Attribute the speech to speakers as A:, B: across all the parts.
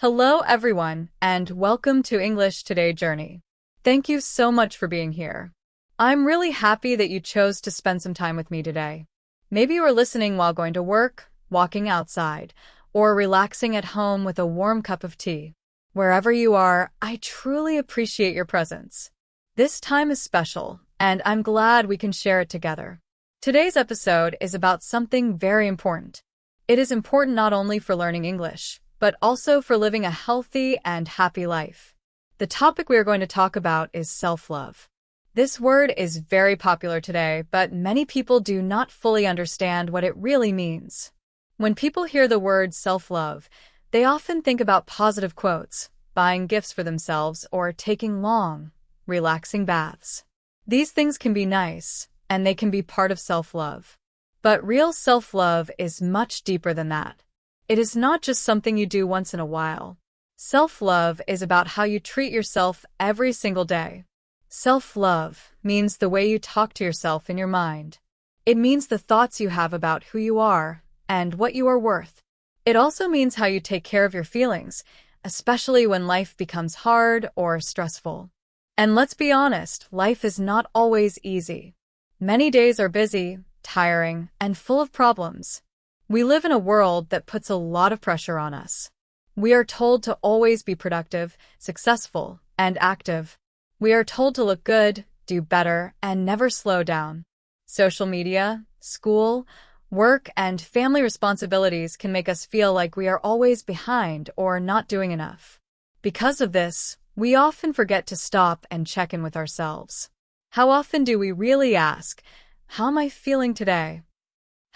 A: Hello, everyone, and welcome to English Today Journey. Thank you so much for being here. I'm really happy that you chose to spend some time with me today. Maybe you are listening while going to work, walking outside, or relaxing at home with a warm cup of tea. Wherever you are, I truly appreciate your presence. This time is special, and I'm glad we can share it together. Today's episode is about something very important. It is important not only for learning English, but also for living a healthy and happy life. The topic we are going to talk about is self-love. This word is very popular today, but many people do not fully understand what it really means. When people hear the word self-love, they often think about positive quotes, buying gifts for themselves, or taking long, relaxing baths. These things can be nice, and they can be part of self-love. But real self-love is much deeper than that. It is not just something you do once in a while. Self-love is about how you treat yourself every single day. Self-love means the way you talk to yourself in your mind. It means the thoughts you have about who you are and what you are worth. It also means how you take care of your feelings, especially when life becomes hard or stressful. And let's be honest, life is not always easy. Many days are busy, tiring, and full of problems. We live in a world that puts a lot of pressure on us. We are told to always be productive, successful, and active. We are told to look good, do better, and never slow down. Social media, school, work, and family responsibilities can make us feel like we are always behind or not doing enough. Because of this, we often forget to stop and check in with ourselves. How often do we really ask, "How am I feeling today?"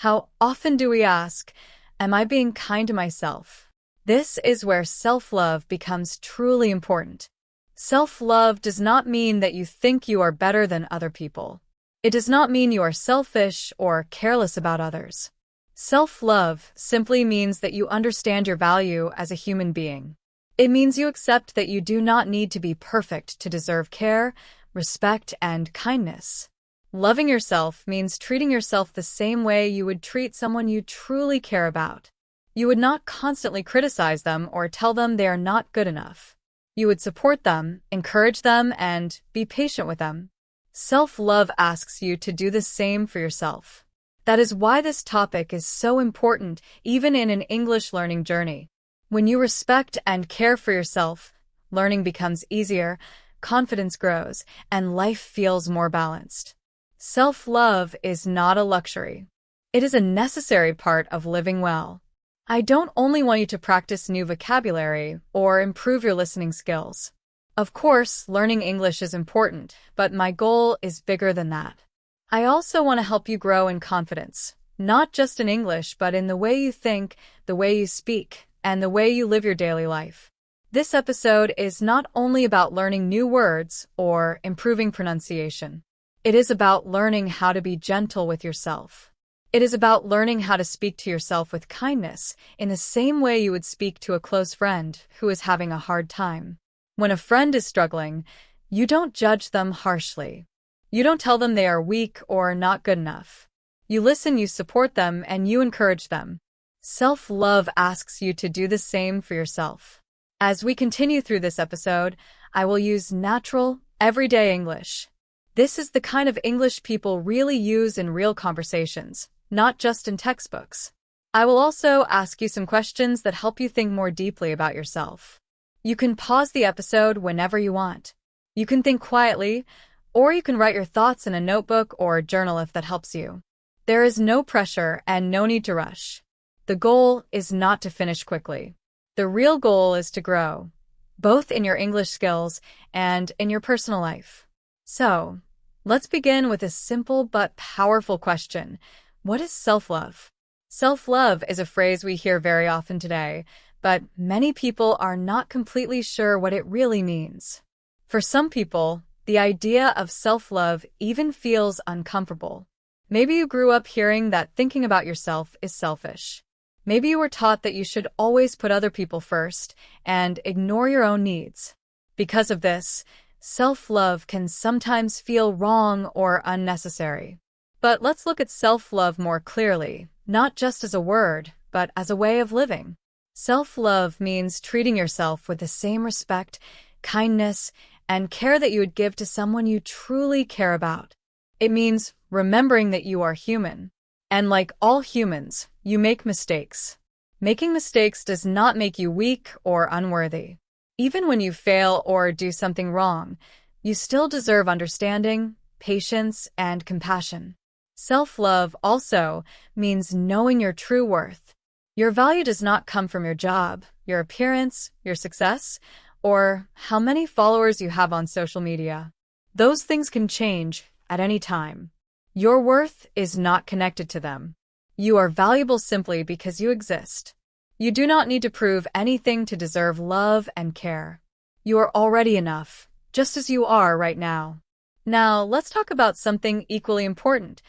A: How often do we ask, "Am I being kind to myself?" This is where self-love becomes truly important. Self-love does not mean that you think you are better than other people. It does not mean you are selfish or careless about others. Self-love simply means that you understand your value as a human being. It means you accept that you do not need to be perfect to deserve care, respect, and kindness. Loving yourself means treating yourself the same way you would treat someone you truly care about. You would not constantly criticize them or tell them they are not good enough. You would support them, encourage them, and be patient with them. Self-love asks you to do the same for yourself. That is why this topic is so important, even in an English learning journey. When you respect and care for yourself, learning becomes easier, confidence grows, and life feels more balanced. Self-love is not a luxury. It is a necessary part of living well. I don't only want you to practice new vocabulary or improve your listening skills. Of course, learning English is important, but my goal is bigger than that. I also want to help you grow in confidence, not just in English, but in the way you think, the way you speak, and the way you live your daily life. This episode is not only about learning new words or improving pronunciation. It is about learning how to be gentle with yourself. It is about learning how to speak to yourself with kindness in the same way you would speak to a close friend who is having a hard time. When a friend is struggling, you don't judge them harshly. You don't tell them they are weak or not good enough. You listen, you support them, and you encourage them. Self-love asks you to do the same for yourself. As we continue through this episode, I will use natural, everyday English. This is the kind of English people really use in real conversations, not just in textbooks. I will also ask you some questions that help you think more deeply about yourself. You can pause the episode whenever you want. You can think quietly, or you can write your thoughts in a notebook or journal if that helps you. There is no pressure and no need to rush. The goal is not to finish quickly. The real goal is to grow, both in your English skills and in your personal life. So, let's begin with a simple but powerful question. What is self-love? Self-love is a phrase we hear very often today, but many people are not completely sure what it really means. For some people, the idea of self-love even feels uncomfortable. Maybe you grew up hearing that thinking about yourself is selfish. Maybe you were taught that you should always put other people first and ignore your own needs. Because of this, self-love can sometimes feel wrong or unnecessary. But let's look at self-love more clearly, not just as a word, but as a way of living. Self-love means treating yourself with the same respect, kindness, and care that you would give to someone you truly care about. It means remembering that you are human. And like all humans, you make mistakes. Making mistakes does not make you weak or unworthy. Even when you fail or do something wrong, you still deserve understanding, patience, and compassion. Self-love also means knowing your true worth. Your value does not come from your job, your appearance, your success, or how many followers you have on social media. Those things can change at any time. Your worth is not connected to them. You are valuable simply because you exist. You do not need to prove anything to deserve love and care. You are already enough, just as you are right now. Now, let's talk about something equally important: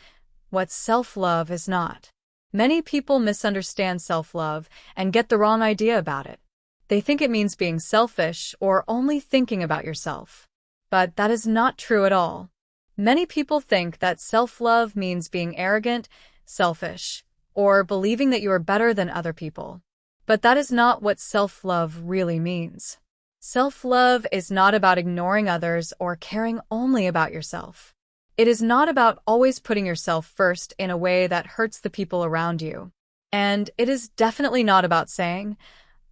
A: what self-love is not. Many people misunderstand self-love and get the wrong idea about it. They think it means being selfish or only thinking about yourself. But that is not true at all. Many people think that self-love means being arrogant, selfish, or believing that you are better than other people. But that is not what self-love really means. Self-love is not about ignoring others or caring only about yourself. It is not about always putting yourself first in a way that hurts the people around you. And it is definitely not about saying,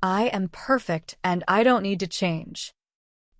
A: "I am perfect and I don't need to change."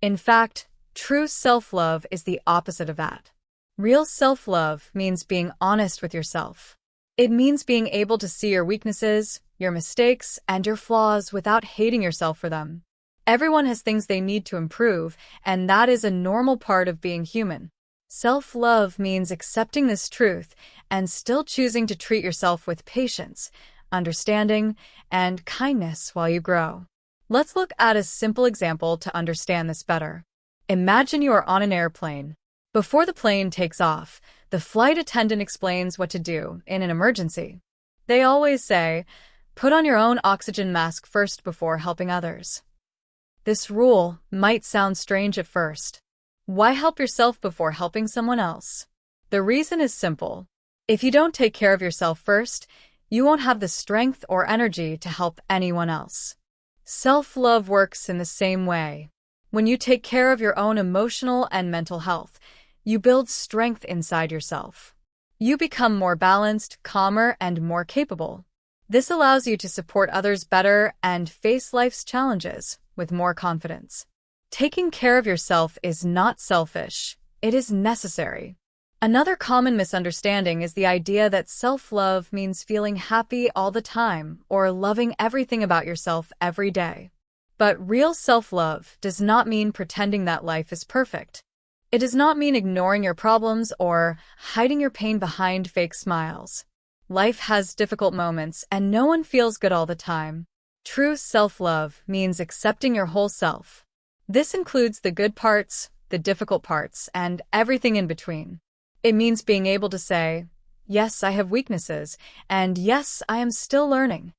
A: In fact, true self-love is the opposite of that. Real self-love means being honest with yourself. It means being able to see your weaknesses, your mistakes, and your flaws without hating yourself for them. Everyone has things they need to improve, and that is a normal part of being human. Self-love means accepting this truth and still choosing to treat yourself with patience, understanding, and kindness while you grow. Let's look at a simple example to understand this better. Imagine you are on an airplane. Before the plane takes off, the flight attendant explains what to do in an emergency. They always say, "Put on your own oxygen mask first before helping others." This rule might sound strange at first. Why help yourself before helping someone else? The reason is simple. If you don't take care of yourself first, you won't have the strength or energy to help anyone else. Self-love works in the same way. When you take care of your own emotional and mental health, you build strength inside yourself. You become more balanced, calmer, and more capable. This allows you to support others better and face life's challenges with more confidence. Taking care of yourself is not selfish, it is necessary. Another common misunderstanding is the idea that self-love means feeling happy all the time or loving everything about yourself every day. But real self-love does not mean pretending that life is perfect. It does not mean ignoring your problems or hiding your pain behind fake smiles. Life has difficult moments, and no one feels good all the time. True self-love means accepting your whole self. This includes the good parts, the difficult parts, and everything in between. It means being able to say, "Yes, I have weaknesses," and "Yes, I am still learning."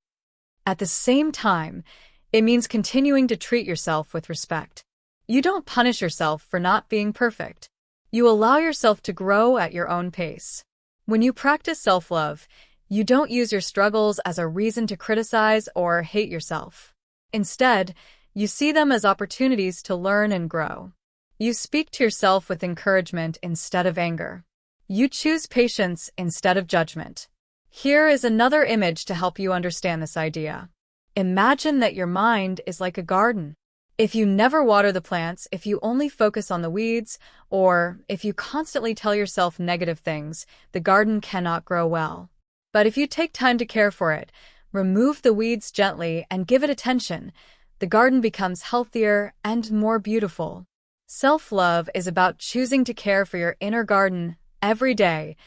A: At the same time, it means continuing to treat yourself with respect. You don't punish yourself for not being perfect. You allow yourself to grow at your own pace. When you practice self-love, you don't use your struggles as a reason to criticize or hate yourself. Instead, you see them as opportunities to learn and grow. You speak to yourself with encouragement instead of anger. You choose patience instead of judgment. Here is another image to help you understand this idea. Imagine that your mind is like a garden. If you never water the plants, if you only focus on the weeds, or if you constantly tell yourself negative things, the garden cannot grow well. But if you take time to care for it, remove the weeds gently, and give it attention, the garden becomes healthier and more beautiful. Self-love is about choosing to care for your inner garden every day,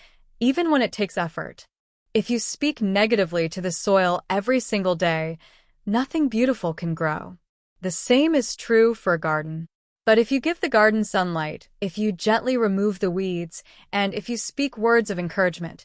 A: even when it takes effort. If you speak negatively to the soil every single day, nothing beautiful can grow. The same is true for a garden. But if you give the garden sunlight, if you gently remove the weeds, and if you speak words of encouragement,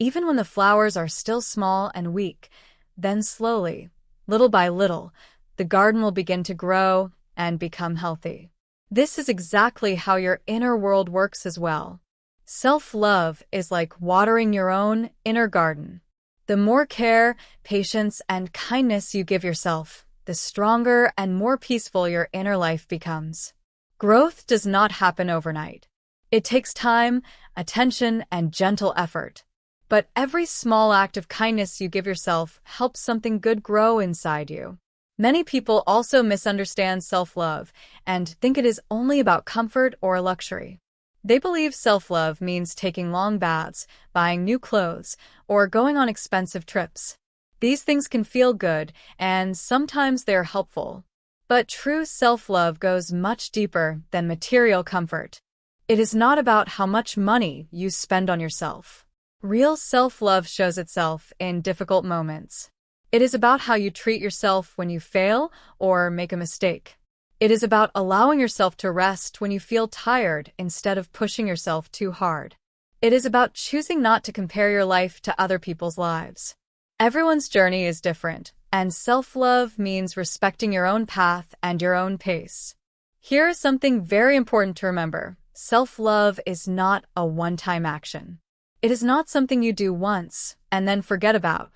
A: even when the flowers are still small and weak, then slowly, little by little, the garden will begin to grow and become healthy. This is exactly how your inner world works as well. Self-love is like watering your own inner garden. The more care, patience, and kindness you give yourself, the stronger and more peaceful your inner life becomes. Growth does not happen overnight. It takes time, attention, and gentle effort. But every small act of kindness you give yourself helps something good grow inside you. Many people also misunderstand self-love and think it is only about comfort or luxury. They believe self-love means taking long baths, buying new clothes, or going on expensive trips. These things can feel good, and sometimes they're helpful. But true self-love goes much deeper than material comfort. It is not about how much money you spend on yourself. Real self-love shows itself in difficult moments. It is about how you treat yourself when you fail or make a mistake. It is about allowing yourself to rest when you feel tired instead of pushing yourself too hard. It is about choosing not to compare your life to other people's lives. Everyone's journey is different, and self-love means respecting your own path and your own pace. Here is something very important to remember. Self-love is not a one-time action. It is not something you do once and then forget about.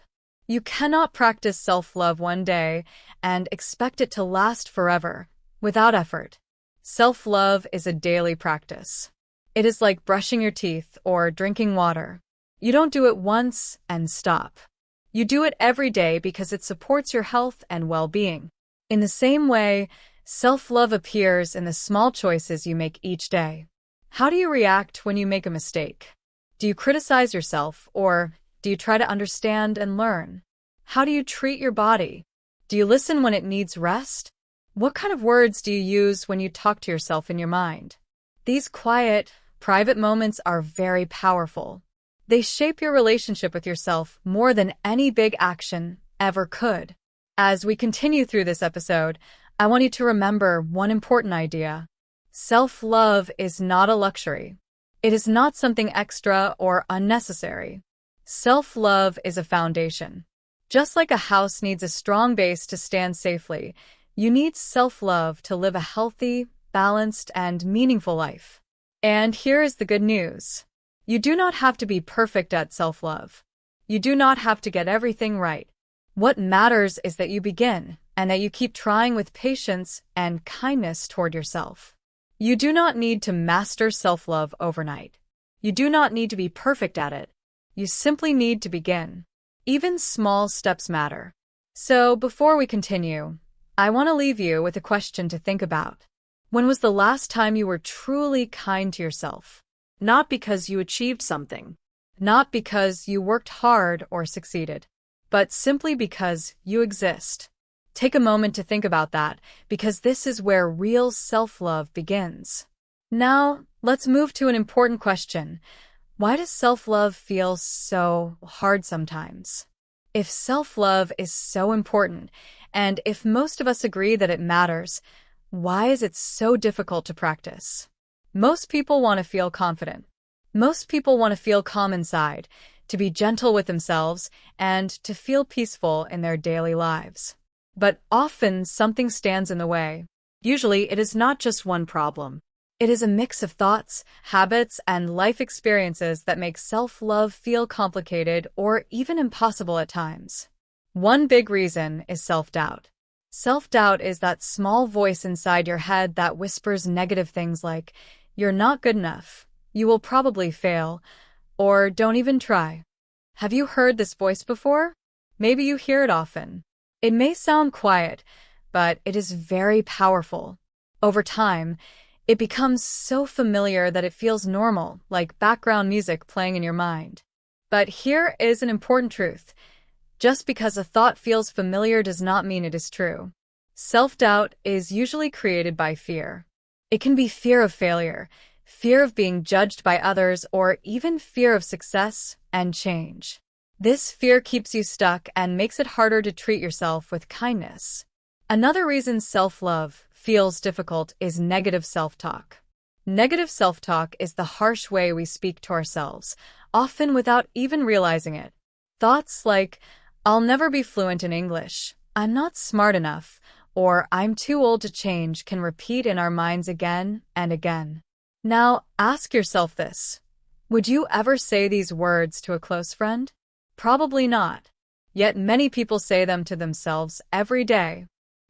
A: You cannot practice self-love one day and expect it to last forever, without effort. Self-love is a daily practice. It is like brushing your teeth or drinking water. You don't do it once and stop. You do it every day because it supports your health and well-being. In the same way, self-love appears in the small choices you make each day. How do you react when you make a mistake? Do you criticize yourself, or do you try to understand and learn? How do you treat your body? Do you listen when it needs rest? What kind of words do you use when you talk to yourself in your mind? These quiet, private moments are very powerful. They shape your relationship with yourself more than any big action ever could. As we continue through this episode, I want you to remember one important idea. Self-love is not a luxury. It is not something extra or unnecessary. Self-love is a foundation. Just like a house needs a strong base to stand safely, you need self-love to live a healthy, balanced, and meaningful life. And here is the good news. You do not have to be perfect at self-love. You do not have to get everything right. What matters is that you begin, and that you keep trying with patience and kindness toward yourself. You do not need to master self-love overnight. You do not need to be perfect at it. You simply need to begin. Even small steps matter. So, before we continue, I want to leave you with a question to think about. When was the last time you were truly kind to yourself? Not because you achieved something, not because you worked hard or succeeded, but simply because you exist. Take a moment to think about that, because this is where real self-love begins. Now, let's move to an important question. Why does self-love feel so hard sometimes? If self-love is so important, and if most of us agree that it matters, why is it so difficult to practice? Most people want to feel confident. Most people want to feel calm inside, to be gentle with themselves, and to feel peaceful in their daily lives. But often something stands in the way. Usually it is not just one problem. It is a mix of thoughts, habits, and life experiences that make self-love feel complicated or even impossible at times. One big reason is self-doubt. Self-doubt is that small voice inside your head that whispers negative things like, "You're not good enough," "You will probably fail," or "Don't even try." Have you heard this voice before? Maybe you hear it often. It may sound quiet, but it is very powerful. Over time, it becomes so familiar that it feels normal, like background music playing in your mind. But here is an important truth. Just because a thought feels familiar does not mean it is true. Self-doubt is usually created by fear. It can be fear of failure, fear of being judged by others, or even fear of success and change. This fear keeps you stuck and makes it harder to treat yourself with kindness. Another reason self-love feels difficult is negative self-talk. Negative self-talk is the harsh way we speak to ourselves, often without even realizing it. Thoughts like, "I'll never be fluent in English," "I'm not smart enough," or "I'm too old to change" can repeat in our minds again and again. Now, ask yourself this. Would you ever say these words to a close friend? Probably not. Yet many people say them to themselves every day.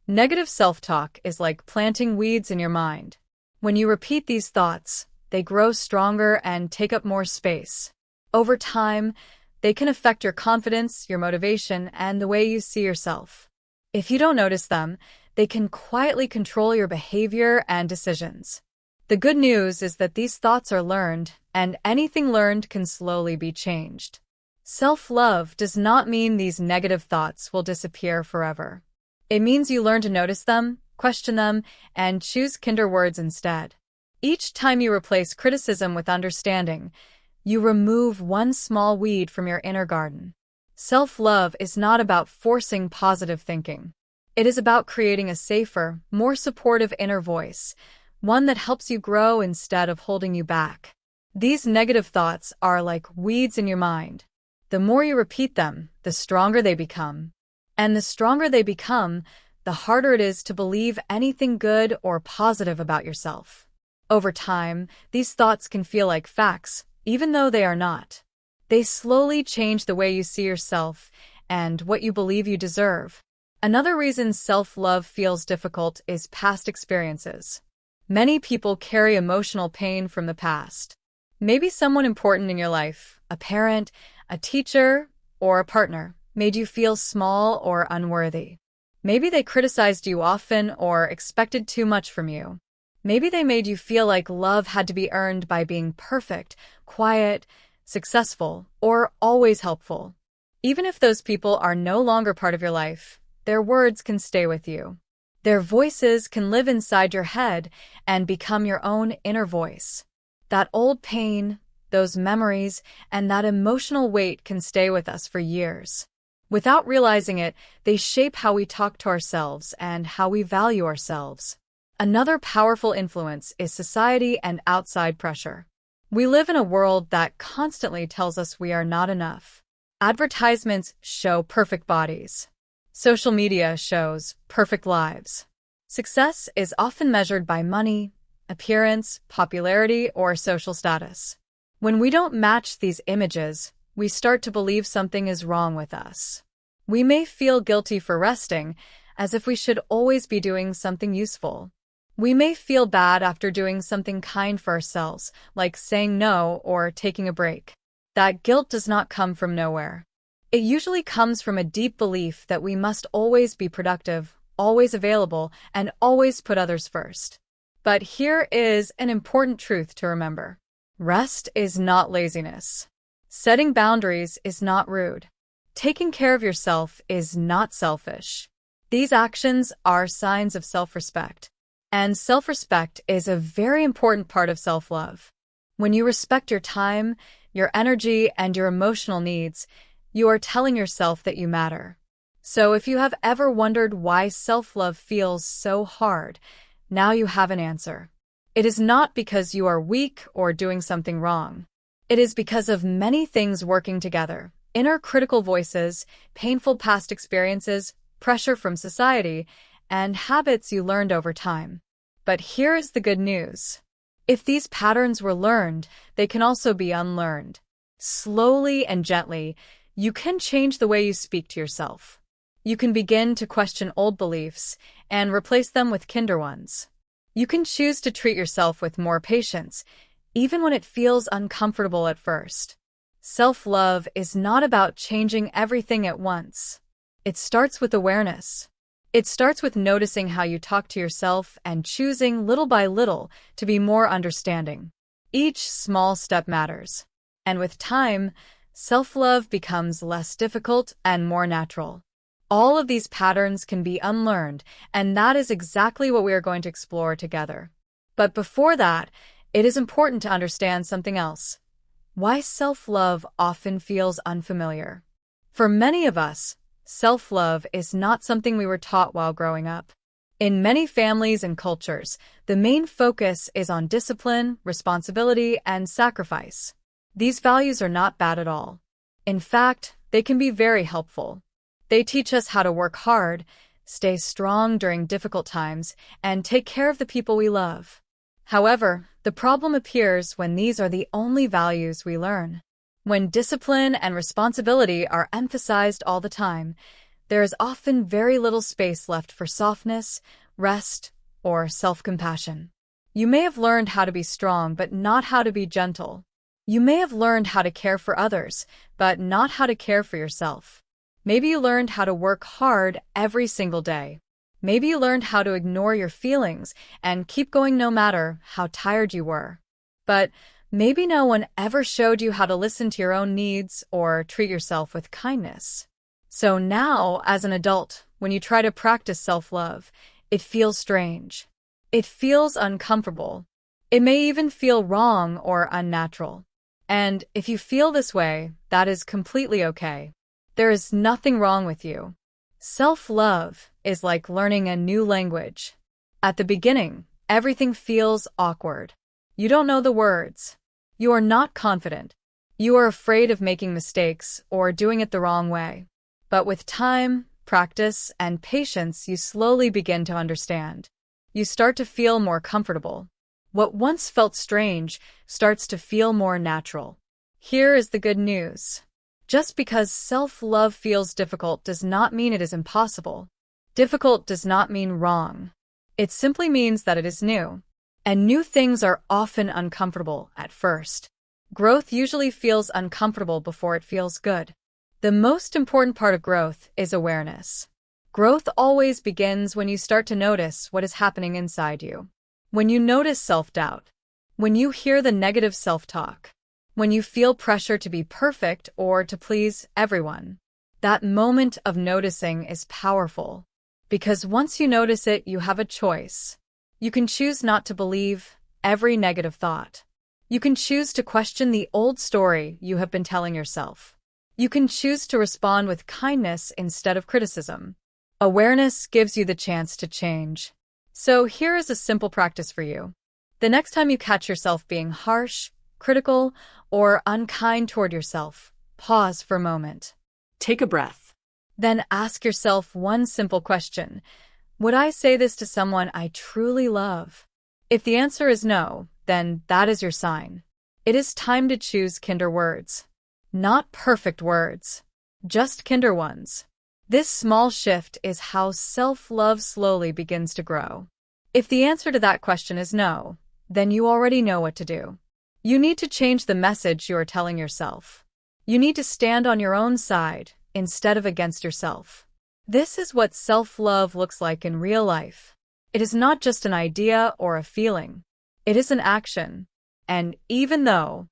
A: Negative self-talk is like planting weeds in your mind. When you repeat these thoughts, they grow stronger and take up more space. Over time, they can affect your confidence, your motivation, and the way you see yourself. If you don't notice them, they can quietly control your behavior and decisions. The good news is that these thoughts are learned, and anything learned can slowly be changed. Self-love does not mean these negative thoughts will disappear forever. It means you learn to notice them, question them, and choose kinder words instead. Each time you replace criticism with understanding, you remove one small weed from your inner garden. Self-love is not about forcing positive thinking. It is about creating a safer, more supportive inner voice, one that helps you grow instead of holding you back. These negative thoughts are like weeds in your mind. The more you repeat them, the stronger they become. And the stronger they become, the harder it is to believe anything good or positive about yourself. Over time, these thoughts can feel like facts, even though they are not. They slowly change the way you see yourself and what you believe you deserve. Another reason self-love feels difficult is past experiences. Many people carry emotional pain from the past. Maybe someone important in your life, a parent, a teacher, or a partner, made you feel small or unworthy. Maybe they criticized you often or expected too much from you. Maybe they made you feel like love had to be earned by being perfect, quiet, successful, or always helpful. Even if those people are no longer part of your life, their words can stay with you. Their voices can live inside your head and become your own inner voice. That old pain, those memories, and that emotional weight can stay with us for years. Without realizing it, they shape how we talk to ourselves and how we value ourselves. Another powerful influence is society and outside pressure. We live in a world that constantly tells us we are not enough. Advertisements show perfect bodies. Social media shows perfect lives. Success is often measured by money, appearance, popularity, or social status. When we don't match these images, we start to believe something is wrong with us. We may feel guilty for resting, as if we should always be doing something useful. We may feel bad after doing something kind for ourselves, like saying no or taking a break. That guilt does not come from nowhere. It usually comes from a deep belief that we must always be productive, always available, and always put others first. But here is an important truth to remember. Rest is not laziness. Setting boundaries is not rude. Taking care of yourself is not selfish. These actions are signs of self-respect. And self-respect is a very important part of self-love. When you respect your time, your energy, and your emotional needs, you are telling yourself that you matter. So if you have ever wondered why self-love feels so hard, now you have an answer. It is not because you are weak or doing something wrong. It is because of many things working together: inner critical voices, painful past experiences, pressure from society, and habits you learned over time. But here is the good news. If these patterns were learned, they can also be unlearned. Slowly and gently, you can change the way you speak to yourself. You can begin to question old beliefs and replace them with kinder ones. You can choose to treat yourself with more patience, even when it feels uncomfortable at first. Self-love is not about changing everything at once. It starts with awareness. It starts with noticing how you talk to yourself and choosing little by little to be more understanding. Each small step matters. And with time, self-love becomes less difficult and more natural. All of these patterns can be unlearned, and that is exactly what we are going to explore together. But before that, it is important to understand something else: why self-love often feels unfamiliar. For many of us, self-love is not something we were taught while growing up. In many families and cultures, the main focus is on discipline, responsibility, and sacrifice. These values are not bad at all. In fact, they can be very helpful. They teach us how to work hard, stay strong during difficult times, and take care of the people we love. However, the problem appears when these are the only values we learn. When discipline and responsibility are emphasized all the time, there is often very little space left for softness, rest, or self-compassion. You may have learned how to be strong, but not how to be gentle. You may have learned how to care for others, but not how to care for yourself. Maybe you learned how to work hard every single day. Maybe you learned how to ignore your feelings and keep going no matter how tired you were. But maybe no one ever showed you how to listen to your own needs or treat yourself with kindness. So now, as an adult, when you try to practice self-love, it feels strange. It feels uncomfortable. It may even feel wrong or unnatural. And if you feel this way, that is completely okay. There is nothing wrong with you. Self-love is like learning a new language. At the beginning, everything feels awkward. You don't know the words. You are not confident. You are afraid of making mistakes or doing it the wrong way. But with time, practice, and patience, you slowly begin to understand. You start to feel more comfortable. What once felt strange starts to feel more natural. Here is the good news. Just because self-love feels difficult does not mean it is impossible. Difficult does not mean wrong. It simply means that it is new. And new things are often uncomfortable at first. Growth usually feels uncomfortable before it feels good. The most important part of growth is awareness. Growth always begins when you start to notice what is happening inside you. When you notice self-doubt. When you hear the negative self-talk. When you feel pressure to be perfect or to please everyone. That moment of noticing is powerful. Because once you notice it, you have a choice. You can choose not to believe every negative thought. You can choose to question the old story you have been telling yourself. You can choose to respond with kindness instead of criticism. Awareness gives you the chance to change. So here is a simple practice for you. The next time you catch yourself being harsh, critical, or unkind toward yourself, pause for a moment.
B: Take a breath.
A: Then ask yourself one simple question. Would I say this to someone I truly love? If the answer is no, then that is your sign. It is time to choose kinder words. Not perfect words, just kinder ones. This small shift is how self-love slowly begins to grow. If the answer to that question is no, then you already know what to do. You need to change the message you are telling yourself. You need to stand on your own side instead of against yourself. This is what self-love looks like in real life. It is not just an idea or a feeling. It is an action. And even though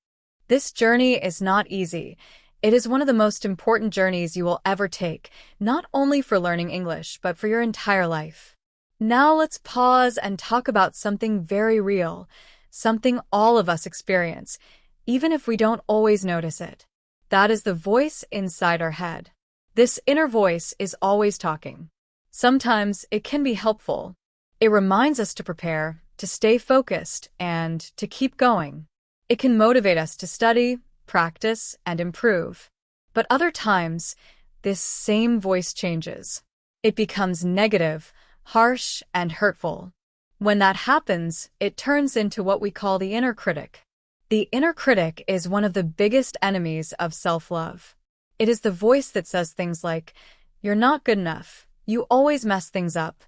A: this journey is not easy, it is one of the most important journeys you will ever take, not only for learning English, but for your entire life. Now let's pause and talk about something very real, something all of us experience, even if we don't always notice it. That is the voice inside our head. This inner voice is always talking. Sometimes it can be helpful. It reminds us to prepare, to stay focused, and to keep going. It can motivate us to study, practice, and improve. But other times, this same voice changes. It becomes negative, harsh, and hurtful. When that happens, it turns into what we call the inner critic. The inner critic is one of the biggest enemies of self-love. It is the voice that says things like, "You're not good enough, you always mess things up,"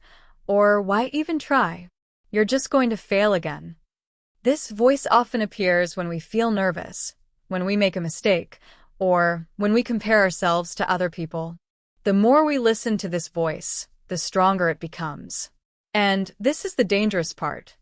A: or "Why even try? You're just going to fail again." This voice often appears when we feel nervous, when we make a mistake, or when we compare ourselves to other people. The more we listen to this voice, the stronger it becomes. And this is the dangerous part.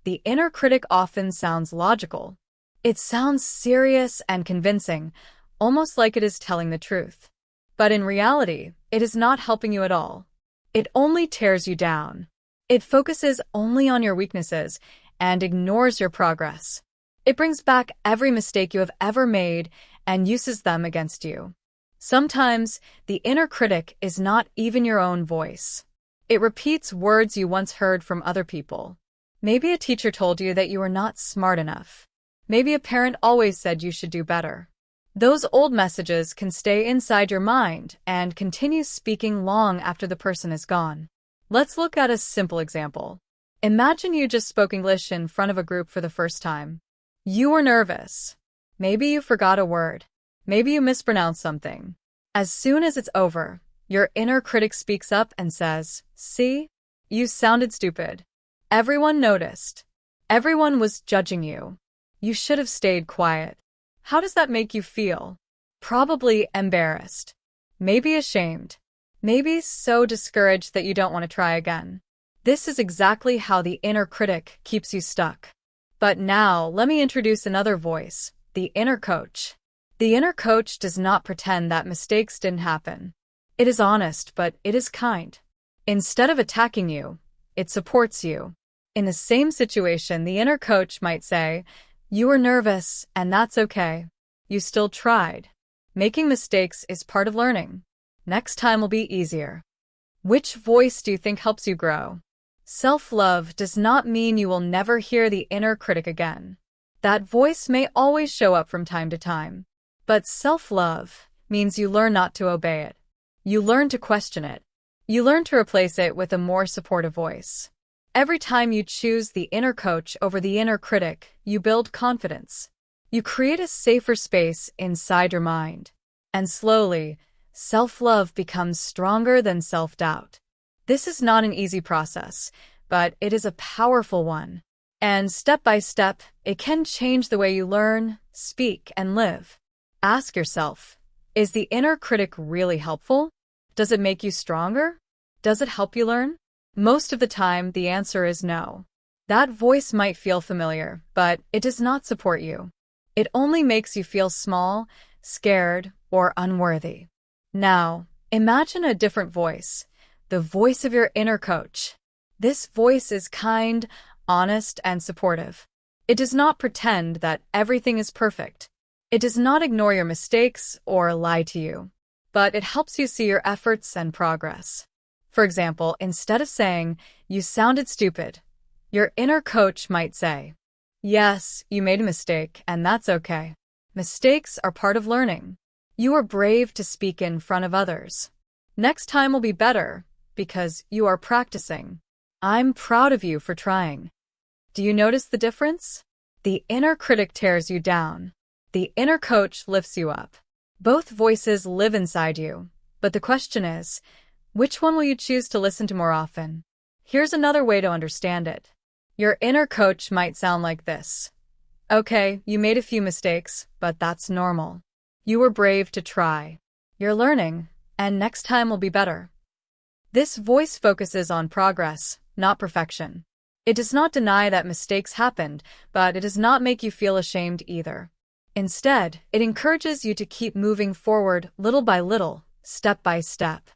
A: The inner critic often sounds logical. It sounds serious and convincing, almost like it is telling the truth. But in reality, it is not helping you at all. It only tears you down. It focuses only on your weaknesses and ignores your progress. It brings back every mistake you have ever made and uses them against you. Sometimes, the inner critic is not even your own voice. It repeats words you once heard from other people. Maybe a teacher told you that you were not smart enough. Maybe a parent always said you should do better. Those old messages can stay inside your mind and continue speaking long after the person is gone. Let's look at a simple example. Imagine you just spoke English in front of a group for the first time. You were nervous. Maybe you forgot a word. Maybe you mispronounce something. As soon as it's over, your inner critic speaks up and says, "See? You sounded stupid. Everyone noticed. Everyone was judging you. You should have stayed quiet." How does that make you feel? Probably embarrassed. Maybe ashamed. Maybe so discouraged that you don't want to try again. This is exactly how the inner critic keeps you stuck. But now, let me introduce another voice, the inner coach. The inner coach does not pretend that mistakes didn't happen. It is honest, but it is kind. Instead of attacking you, it supports you. In the same situation, the inner coach might say, "You were nervous, and that's okay. You still tried. Making mistakes is part of learning. Next time will be easier." Which voice do you think helps you grow? Self-love does not mean you will never hear the inner critic again. That voice may always show up from time to time. But self-love means you learn not to obey it. You learn to question it. You learn to replace it with a more supportive voice. Every time you choose the inner coach over the inner critic, you build confidence. You create a safer space inside your mind. And slowly, self-love becomes stronger than self-doubt. This is not an easy process, but it is a powerful one. And step by step, it can change the way you learn, speak, and live. Ask yourself, is the inner critic really helpful? Does it make you stronger? Does it help you learn? Most of the time, the answer is no. That voice might feel familiar, but it does not support you. It only makes you feel small, scared, or unworthy. Now, imagine a different voice, the voice of your inner coach. This voice is kind, honest, and supportive. It does not pretend that everything is perfect. It does not ignore your mistakes or lie to you, but it helps you see your efforts and progress. For example, instead of saying, "You sounded stupid," your inner coach might say, "Yes, you made a mistake, and that's okay. Mistakes are part of learning. You are brave to speak in front of others. Next time will be better because you are practicing. I'm proud of you for trying." Do you notice the difference? The inner critic tears you down. The inner coach lifts you up. Both voices live inside you, but the question is, which one will you choose to listen to more often? Here's another way to understand it. Your inner coach might sound like this. "Okay, you made a few mistakes, but that's normal. You were brave to try. You're learning, and next time will be better." This voice focuses on progress, not perfection. It does not deny that mistakes happened, but it does not make you feel ashamed either. Instead, it encourages you to keep moving forward little by little, step by step.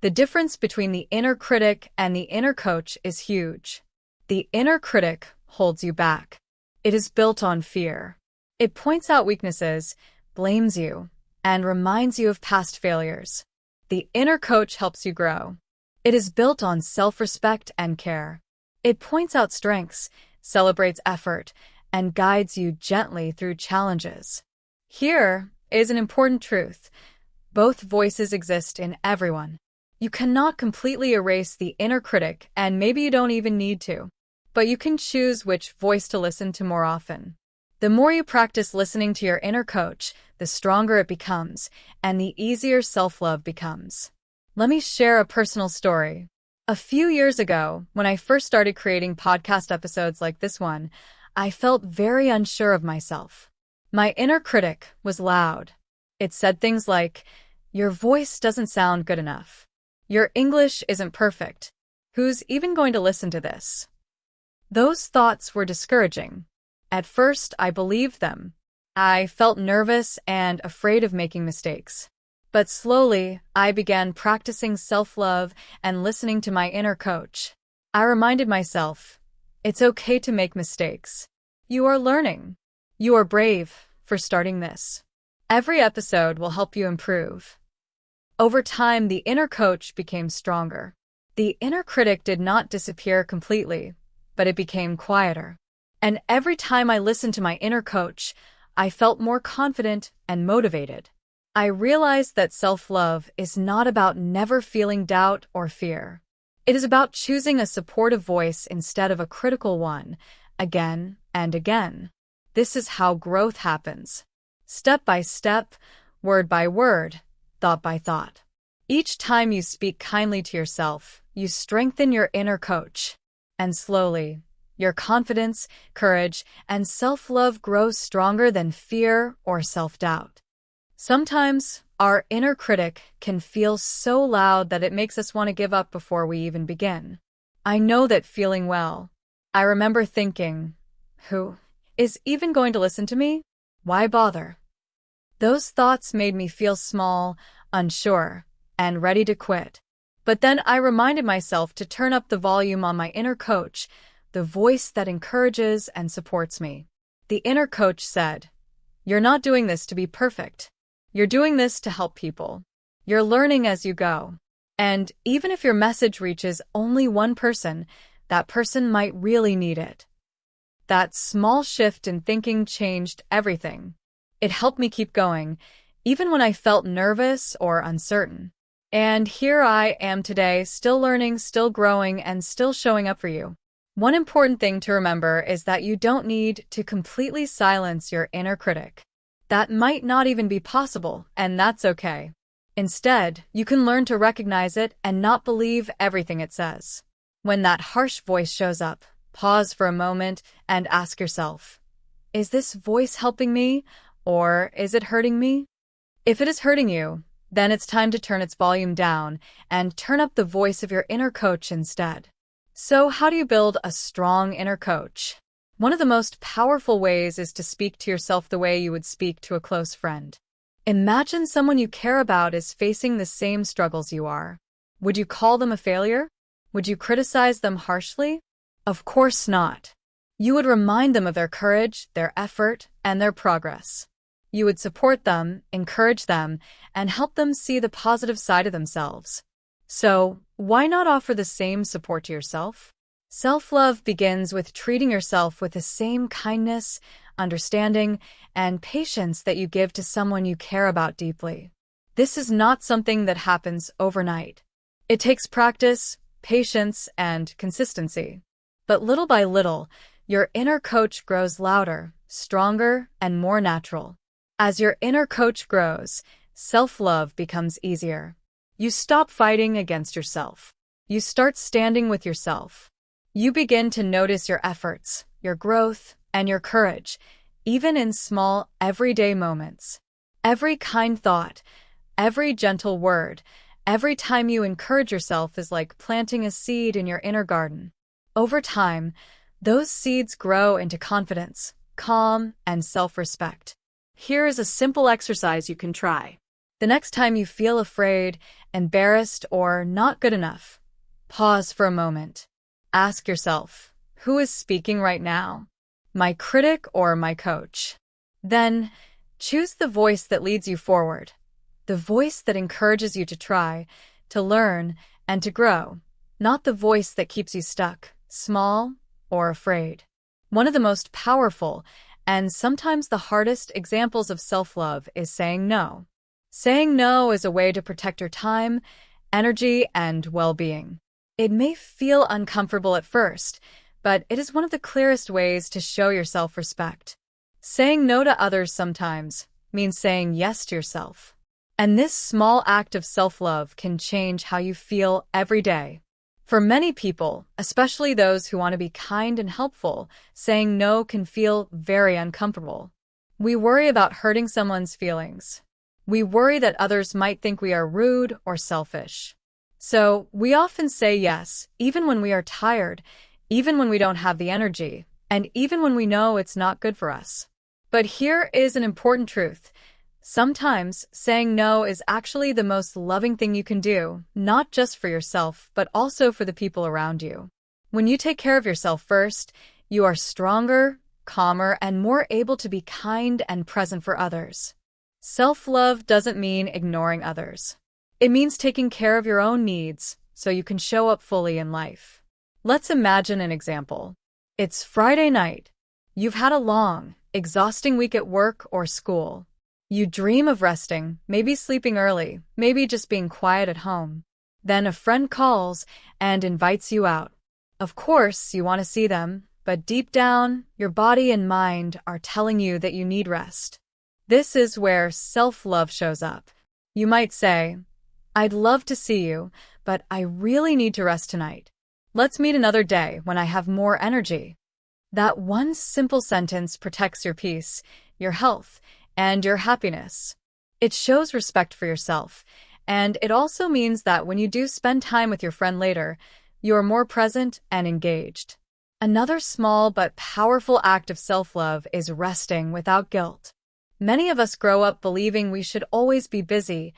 A: The difference between the inner critic and the inner coach is huge. The inner critic holds you back. It is built on fear. It points out weaknesses, blames you, and reminds you of past failures. The inner coach helps you grow. It is built on self-respect and care. It points out strengths, celebrates effort, and guides you gently through challenges. Here is an important truth. Both voices exist in everyone. You cannot completely erase the inner critic, and maybe you don't even need to. But you can choose which voice to listen to more often. The more you practice listening to your inner coach, the stronger it becomes, and the easier self-love becomes. Let me share a personal story. A few years ago, when I first started creating podcast episodes like this one, I felt very unsure of myself. My inner critic was loud. It said things like, "Your voice doesn't sound good enough. Your English isn't perfect. Who's even going to listen to this?" Those thoughts were discouraging. At first, I believed them. I felt nervous and afraid of making mistakes. But slowly, I began practicing self-love and listening to my inner coach. I reminded myself, it's okay to make mistakes. You are learning. You are brave for starting this. Every episode will help you improve. Over time, the inner coach became stronger. The inner critic did not disappear completely, but it became quieter. And every time I listened to my inner coach, I felt more confident and motivated. I realized that self-love is not about never feeling doubt or fear. It is about choosing a supportive voice instead of a critical one, again and again. This is how growth happens. Step by step, word by word, thought by thought. Each time you speak kindly to yourself, you strengthen your inner coach. And slowly, your confidence, courage, and self-love grows stronger than fear or self-doubt. Sometimes, our inner critic can feel so loud that it makes us want to give up before we even begin. I know that feeling well. I remember thinking, who is even going to listen to me? Why bother? Those thoughts made me feel small, unsure, and ready to quit. But then I reminded myself to turn up the volume on my inner coach, the voice that encourages and supports me. The inner coach said, "You're not doing this to be perfect. You're doing this to help people. You're learning as you go. And even if your message reaches only one person, that person might really need it." That small shift in thinking changed everything. It helped me keep going, even when I felt nervous or uncertain. And here I am today, still learning, still growing, and still showing up for you. One important thing to remember is that you don't need to completely silence your inner critic. That might not even be possible, and that's okay. Instead, you can learn to recognize it and not believe everything it says. When that harsh voice shows up, pause for a moment and ask yourself, is this voice helping me, or is it hurting me? If it is hurting you, then it's time to turn its volume down and turn up the voice of your inner coach instead. So how do you build a strong inner coach? One of the most powerful ways is to speak to yourself the way you would speak to a close friend. Imagine someone you care about is facing the same struggles you are. Would you call them a failure? Would you criticize them harshly? Of course not. You would remind them of their courage, their effort, and their progress. You would support them, encourage them, and help them see the positive side of themselves. So, why not offer the same support to yourself? Self-love begins with treating yourself with the same kindness, understanding, and patience that you give to someone you care about deeply. This is not something that happens overnight. It takes practice, patience, and consistency. But little by little, your inner coach grows louder, stronger, and more natural. As your inner coach grows, self-love becomes easier. You stop fighting against yourself. You start standing with yourself. You begin to notice your efforts, your growth, and your courage, even in small, everyday moments. Every kind thought, every gentle word, every time you encourage yourself is like planting a seed in your inner garden. Over time, those seeds grow into confidence, calm, and self-respect. Here is a simple exercise you can try. The next time you feel afraid, embarrassed, or not good enough, pause for a moment. Ask yourself, who is speaking right now? My critic or my coach? Then, choose the voice that leads you forward, the voice that encourages you to try, to learn, and to grow, not the voice that keeps you stuck, small, or afraid. One of the most powerful and sometimes the hardest examples of self-love is saying no. Saying no is a way to protect your time, energy, and well-being. It may feel uncomfortable at first, but it is one of the clearest ways to show your self-respect. Saying no to others sometimes means saying yes to yourself. And this small act of self-love can change how you feel every day. For many people, especially those who want to be kind and helpful, saying no can feel very uncomfortable. We worry about hurting someone's feelings. We worry that others might think we are rude or selfish. So, we often say yes, even when we are tired, even when we don't have the energy, and even when we know it's not good for us. But here is an important truth. Sometimes, saying no is actually the most loving thing you can do, not just for yourself, but also for the people around you. When you take care of yourself first, you are stronger, calmer, and more able to be kind and present for others. Self-love doesn't mean ignoring others. It means taking care of your own needs so you can show up fully in life. Let's imagine an example. It's Friday night. You've had a long, exhausting week at work or school. You dream of resting, maybe sleeping early, maybe just being quiet at home. Then a friend calls and invites you out. Of course, you want to see them, but deep down, your body and mind are telling you that you need rest. This is where self-love shows up. You might say, "I'd love to see you, but I really need to rest tonight. Let's meet another day when I have more energy." That one simple sentence protects your peace, your health, and your happiness. It shows respect for yourself, and it also means that when you do spend time with your friend later, you are more present and engaged. Another small but powerful act of self-love is resting without guilt. Many of us grow up believing we should always be busy,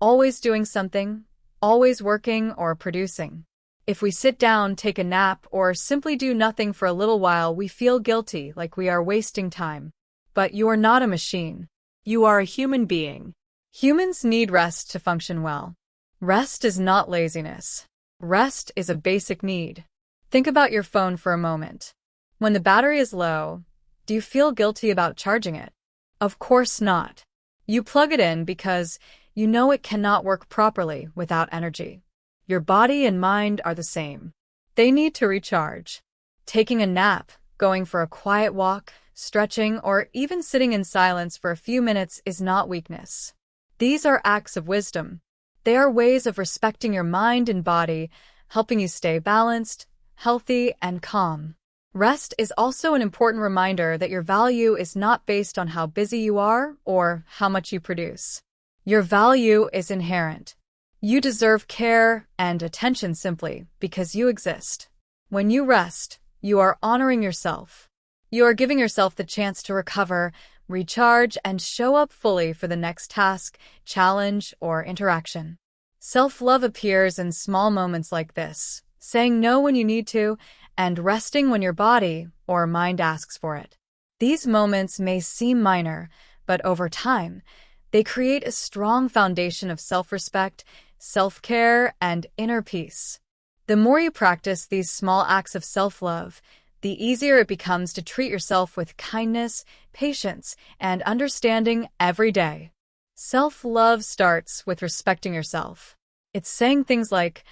A: always doing something, always working or producing. If we sit down, take a nap, or simply do nothing for a little while, we feel guilty, like we are wasting time. But you are not a machine. You are a human being. Humans need rest to function well. Rest is not laziness. Rest is a basic need. Think about your phone for a moment. When the battery is low, do you feel guilty about charging it? Of course not. You plug it in because you know it cannot work properly without energy. Your body and mind are the same. They need to recharge. Taking a nap, going for a quiet walk, stretching, or even sitting in silence for a few minutes is not weakness. These are acts of wisdom. They are ways of respecting your mind and body, helping you stay balanced, healthy, and calm. Rest is also an important reminder that your value is not based on how busy you are or how much you produce. Your value is inherent. You deserve care and attention simply because you exist. When you rest, you are honoring yourself. You are giving yourself the chance to recover, recharge, and show up fully for the next task, challenge, or interaction. Self-love appears in small moments like this, saying no when you need to, and resting when your body or mind asks for it. These moments may seem minor, but over time, they create a strong foundation of self-respect, self-care, and inner peace. The more you practice these small acts of self-love, the easier it becomes to treat yourself with kindness, patience, and understanding every day. Self-love starts with respecting yourself. It's saying things like,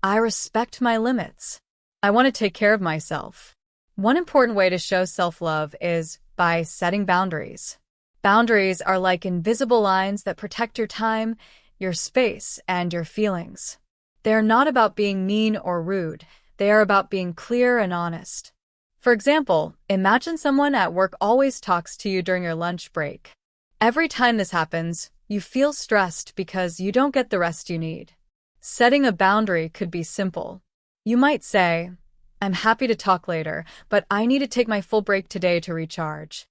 A: "I respect my limits. I want to take care of myself." One important way to show self-love is by setting boundaries. Boundaries are like invisible lines that protect your time, your space, and your feelings. They are not about being mean or rude. They are about being clear and honest. For example, imagine someone at work always talks to you during your lunch break. Every time this happens, you feel stressed because you don't get the rest you need. Setting a boundary could be simple. You might say, "I'm happy to talk later, but I need to take my full break today to recharge."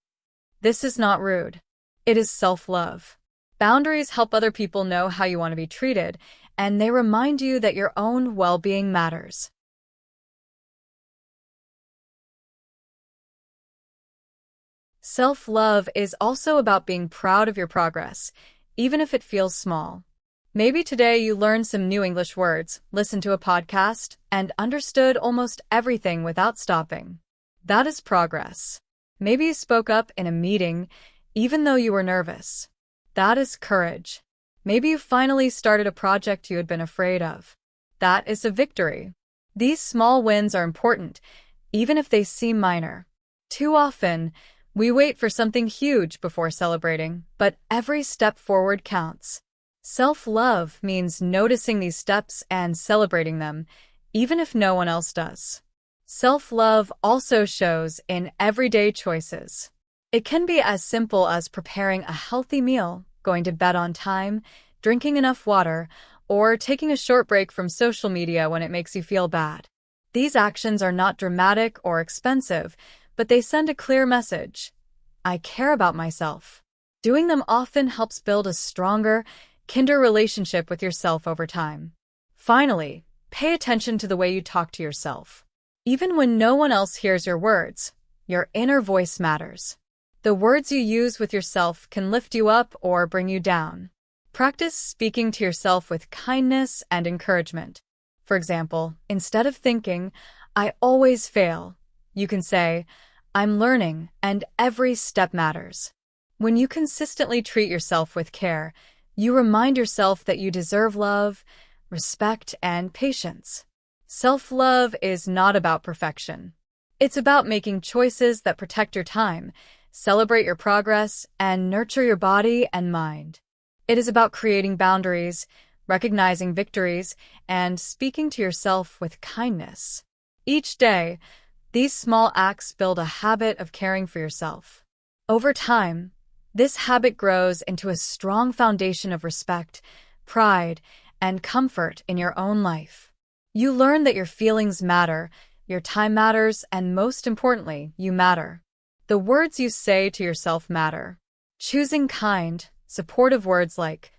A: This is not rude. It is self-love. Boundaries help other people know how you want to be treated, and they remind you that your own well-being matters. Self-love is also about being proud of your progress, even if it feels small. Maybe today you learned some new English words, listened to a podcast, and understood almost everything without stopping. That is progress. Maybe you spoke up in a meeting, even though you were nervous. That is courage. Maybe you finally started a project you had been afraid of. That is a victory. These small wins are important, even if they seem minor. Too often, we wait for something huge before celebrating, but every step forward counts. Self-love means noticing these steps and celebrating them, even if no one else does. Self-love also shows in everyday choices. It can be as simple as preparing a healthy meal, going to bed on time, drinking enough water, or taking a short break from social media when it makes you feel bad. These actions are not dramatic or expensive, but they send a clear message. I care about myself. Doing them often helps build a stronger, kinder relationship with yourself over time. Finally, pay attention to the way you talk to yourself. Even when no one else hears your words, your inner voice matters. The words you use with yourself can lift you up or bring you down. Practice speaking to yourself with kindness and encouragement. For example, instead of thinking, "I always fail," you can say, "I'm learning and every step matters." When you consistently treat yourself with care, you remind yourself that you deserve love, respect, and patience. Self-love is not about perfection. It's about making choices that protect your time, celebrate your progress, and nurture your body and mind. It is about creating boundaries, recognizing victories, and speaking to yourself with kindness. Each day, these small acts build a habit of caring for yourself. Over time, this habit grows into a strong foundation of respect, pride, and comfort in your own life. You learn that your feelings matter, your time matters, and most importantly, you matter. The words you say to yourself matter. Choosing kind, supportive words like,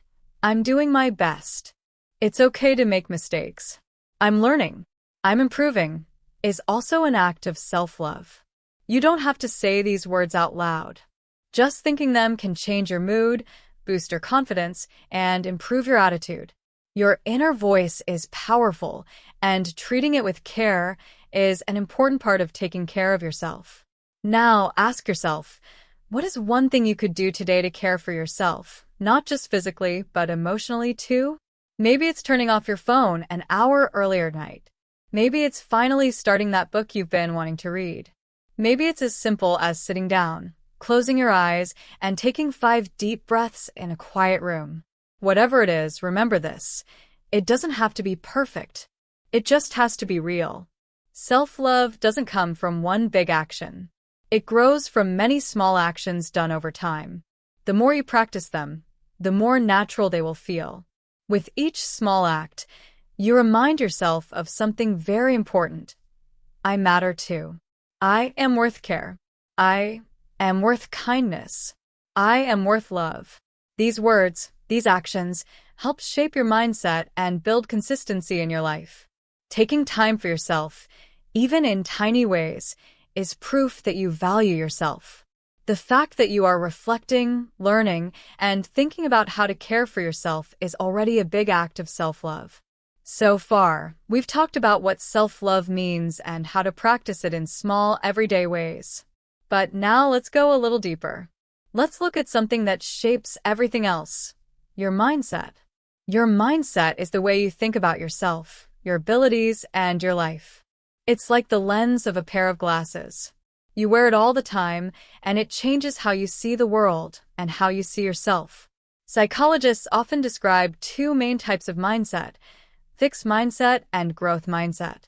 A: "I'm doing my best," "It's okay to make mistakes," "I'm learning," "I'm improving," is also an act of self-love. You don't have to say these words out loud. Just thinking them can change your mood, boost your confidence, and improve your attitude. Your inner voice is powerful, and treating it with care is an important part of taking care of yourself. Now, ask yourself, what is one thing you could do today to care for yourself, not just physically, but emotionally too? Maybe it's turning off your phone an hour earlier at night. Maybe it's finally starting that book you've been wanting to read. Maybe it's as simple as sitting down, closing your eyes, and taking 5 deep breaths in a quiet room. Whatever it is, remember this. It doesn't have to be perfect. It just has to be real. Self-love doesn't come from one big action. It grows from many small actions done over time. The more you practice them, the more natural they will feel. With each small act, you remind yourself of something very important. I matter too. I am worth care. I am worth kindness. I am worth love. These words, these actions, help shape your mindset and build consistency in your life. Taking time for yourself, even in tiny ways, is proof that you value yourself. The fact that you are reflecting, learning, and thinking about how to care for yourself is already a big act of self-love. So far, we've talked about what self-love means and how to practice it in small, everyday ways. But now let's go a little deeper. Let's look at something that shapes everything else: your mindset. Your mindset is the way you think about yourself, your abilities, and your life. It's like the lens of a pair of glasses. You wear it all the time, and it changes how you see the world and how you see yourself. Psychologists often describe 2 main types of mindset: fixed mindset and growth mindset.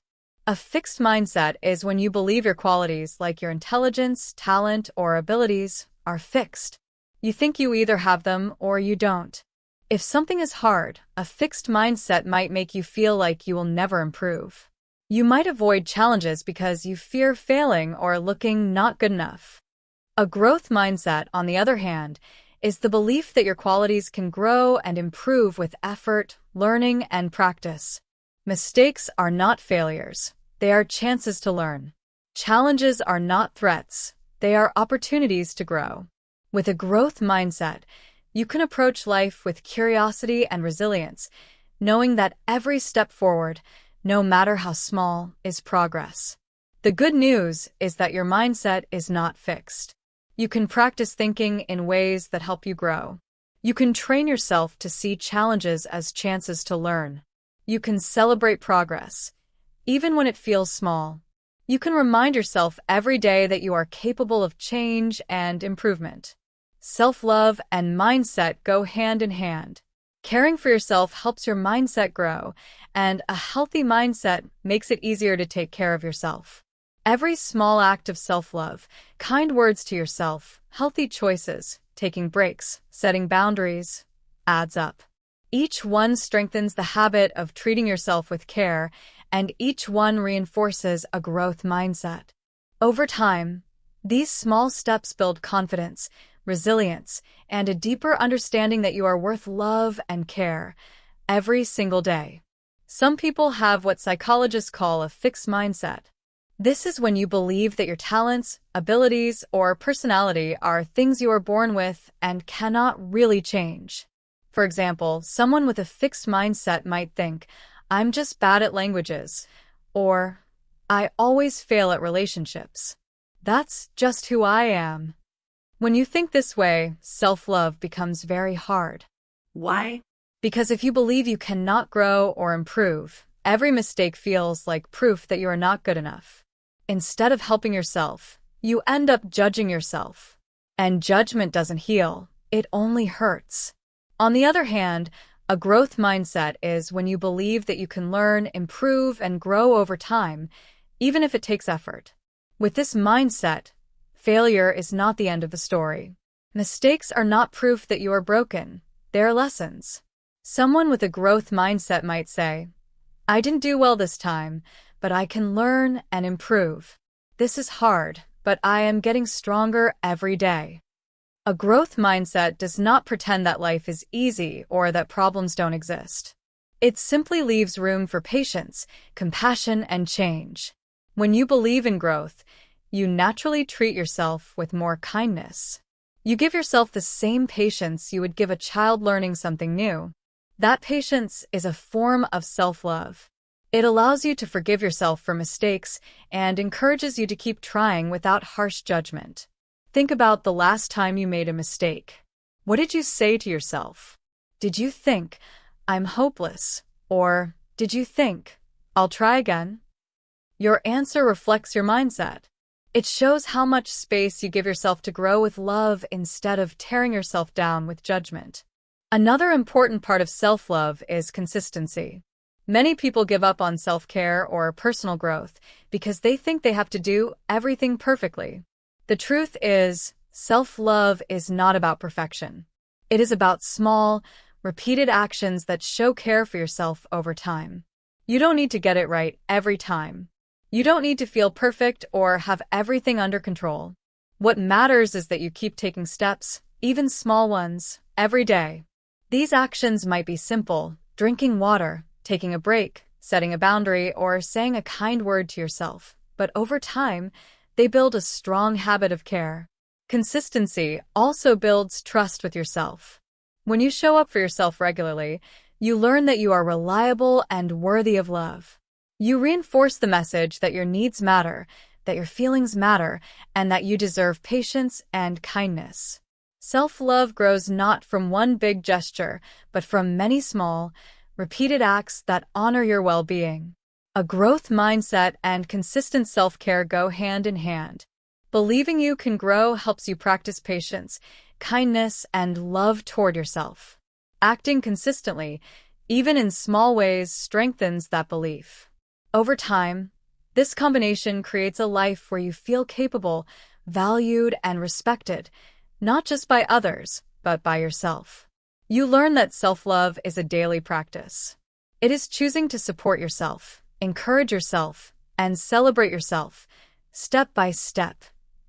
A: A fixed mindset is when you believe your qualities, like your intelligence, talent, or abilities, are fixed. You think you either have them or you don't. If something is hard, a fixed mindset might make you feel like you will never improve. You might avoid challenges because you fear failing or looking not good enough. A growth mindset, on the other hand, is the belief that your qualities can grow and improve with effort, learning, and practice. Mistakes are not failures. They are chances to learn. Challenges are not threats. They are opportunities to grow. With a growth mindset, you can approach life with curiosity and resilience, knowing that every step forward, no matter how small, is progress. The good news is that your mindset is not fixed. You can practice thinking in ways that help you grow. You can train yourself to see challenges as chances to learn. You can celebrate progress, even when it feels small. You can remind yourself every day that you are capable of change and improvement. Self-love and mindset go hand in hand. Caring for yourself helps your mindset grow, and a healthy mindset makes it easier to take care of yourself. Every small act of self-love, kind words to yourself, healthy choices, taking breaks, setting boundaries, adds up. Each one strengthens the habit of treating yourself with care, and each one reinforces a growth mindset. Over time, these small steps build confidence, resilience, and a deeper understanding that you are worth love and care every single day. Some people have what psychologists call a fixed mindset. This is when you believe that your talents, abilities, or personality are things you are born with and cannot really change. For example, someone with a fixed mindset might think, "I'm just bad at languages," or "I always fail at relationships. That's just who I am." When you think this way, self-love becomes very hard. Why? Because if you believe you cannot grow or improve, every mistake feels like proof that you are not good enough. Instead of helping yourself, you end up judging yourself. And judgment doesn't heal, it only hurts. On the other hand, a growth mindset is when you believe that you can learn, improve, and grow over time, even if it takes effort. With this mindset, failure is not the end of the story. Mistakes are not proof that you are broken, they are lessons. Someone with a growth mindset might say, I didn't do well this time, but I can learn and improve. This is hard, but I am getting stronger every day. A growth mindset does not pretend that life is easy or that problems don't exist. It simply leaves room for patience, compassion, and change. When you believe in growth, you naturally treat yourself with more kindness. You give yourself the same patience you would give a child learning something new. That patience is a form of self-love. It allows you to forgive yourself for mistakes and encourages you to keep trying without harsh judgment. Think about the last time you made a mistake. What did you say to yourself? Did you think, I'm hopeless? Or did you think, I'll try again? Your answer reflects your mindset. It shows how much space you give yourself to grow with love instead of tearing yourself down with judgment. Another important part of self-love is consistency. Many people give up on self-care or personal growth because they think they have to do everything perfectly. The truth is, self-love is not about perfection. It is about small, repeated actions that show care for yourself over time. You don't need to get it right every time. You don't need to feel perfect or have everything under control. What matters is that you keep taking steps, even small ones, every day. These actions might be simple: drinking water, taking a break, setting a boundary, or saying a kind word to yourself. But over time, they build a strong habit of care. Consistency also builds trust with yourself. When you show up for yourself regularly, you learn that you are reliable and worthy of love. You reinforce the message that your needs matter, that your feelings matter, and that you deserve patience and kindness. Self-love grows not from one big gesture, but from many small, repeated acts that honor your well-being. A growth mindset and consistent self-care go hand in hand. Believing you can grow helps you practice patience, kindness, and love toward yourself. Acting consistently, even in small ways, strengthens that belief. Over time, this combination creates a life where you feel capable, valued, and respected, not just by others, but by yourself. You learn that self-love is a daily practice. It is choosing to support yourself, encourage yourself, and celebrate yourself, step by step,